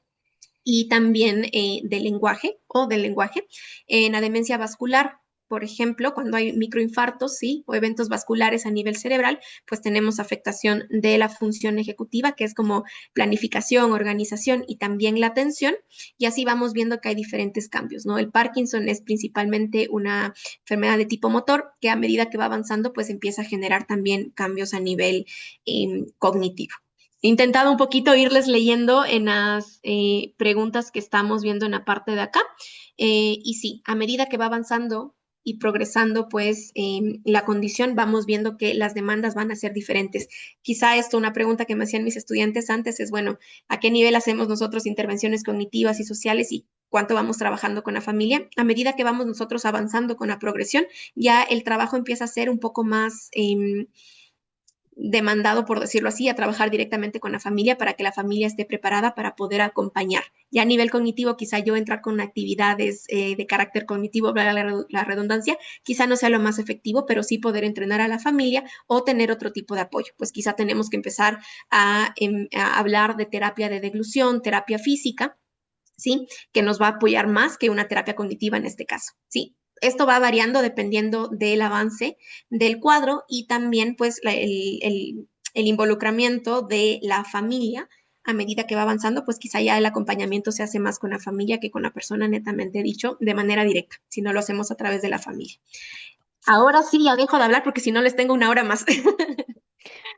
y también del lenguaje. En la demencia vascular, por ejemplo, cuando hay microinfartos, ¿sí? O eventos vasculares a nivel cerebral, pues tenemos afectación de la función ejecutiva, que es como planificación, organización y también la atención. Y así vamos viendo que hay diferentes cambios, ¿no? El Parkinson es principalmente una enfermedad de tipo motor que a medida que va avanzando, pues empieza a generar también cambios a nivel cognitivo. He intentado un poquito irles leyendo en las preguntas que estamos viendo en la parte de acá. Y sí, a medida que va avanzando y progresando, pues la condición, vamos viendo que las demandas van a ser diferentes. Quizá esto, una pregunta que me hacían mis estudiantes antes es, bueno, ¿a qué nivel hacemos nosotros intervenciones cognitivas y sociales y cuánto vamos trabajando con la familia? A medida que vamos nosotros avanzando con la progresión, ya el trabajo empieza a ser un poco más demandado, por decirlo así, a trabajar directamente con la familia para que la familia esté preparada para poder acompañar. Ya a nivel cognitivo, quizá yo entrar con actividades de carácter cognitivo, la redundancia, quizá no sea lo más efectivo, pero sí poder entrenar a la familia o tener otro tipo de apoyo. Pues quizá tenemos que empezar a hablar de terapia de deglución, terapia física, ¿sí? Que nos va a apoyar más que una terapia cognitiva en este caso, ¿sí? Esto va variando dependiendo del avance del cuadro y también pues el involucramiento de la familia a medida que va avanzando, pues quizá ya el acompañamiento se hace más con la familia que con la persona netamente dicho de manera directa, si no lo hacemos a través de la familia. Ahora sí, ya dejo de hablar porque si no les tengo una hora más.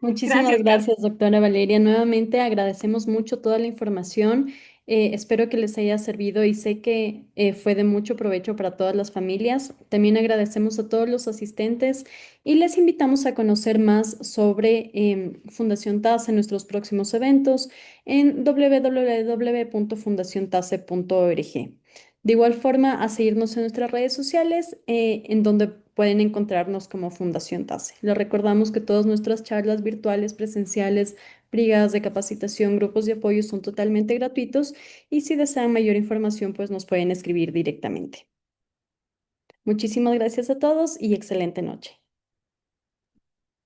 Muchísimas Gracias, Carlos. gracias, doctora Valeria. Nuevamente agradecemos mucho toda la información. Espero que les haya servido y sé que fue de mucho provecho para todas las familias. También agradecemos a todos los asistentes y les invitamos a conocer más sobre Fundación TASE en nuestros próximos eventos en www.fundaciontase.org. De igual forma, a seguirnos en nuestras redes sociales, en donde pueden encontrarnos como Fundación TASE. Les recordamos que todas nuestras charlas virtuales, presenciales, brigadas de capacitación, grupos de apoyo son totalmente gratuitos y si desean mayor información, pues nos pueden escribir directamente. Muchísimas gracias a todos y excelente noche.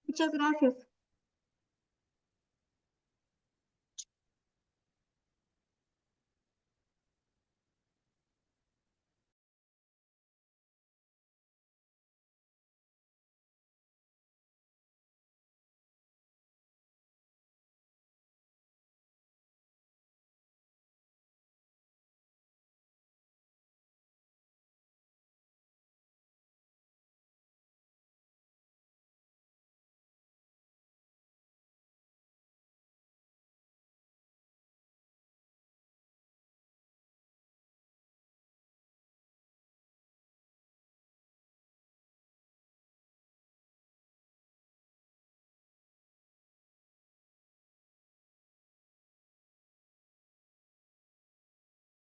Muchas gracias.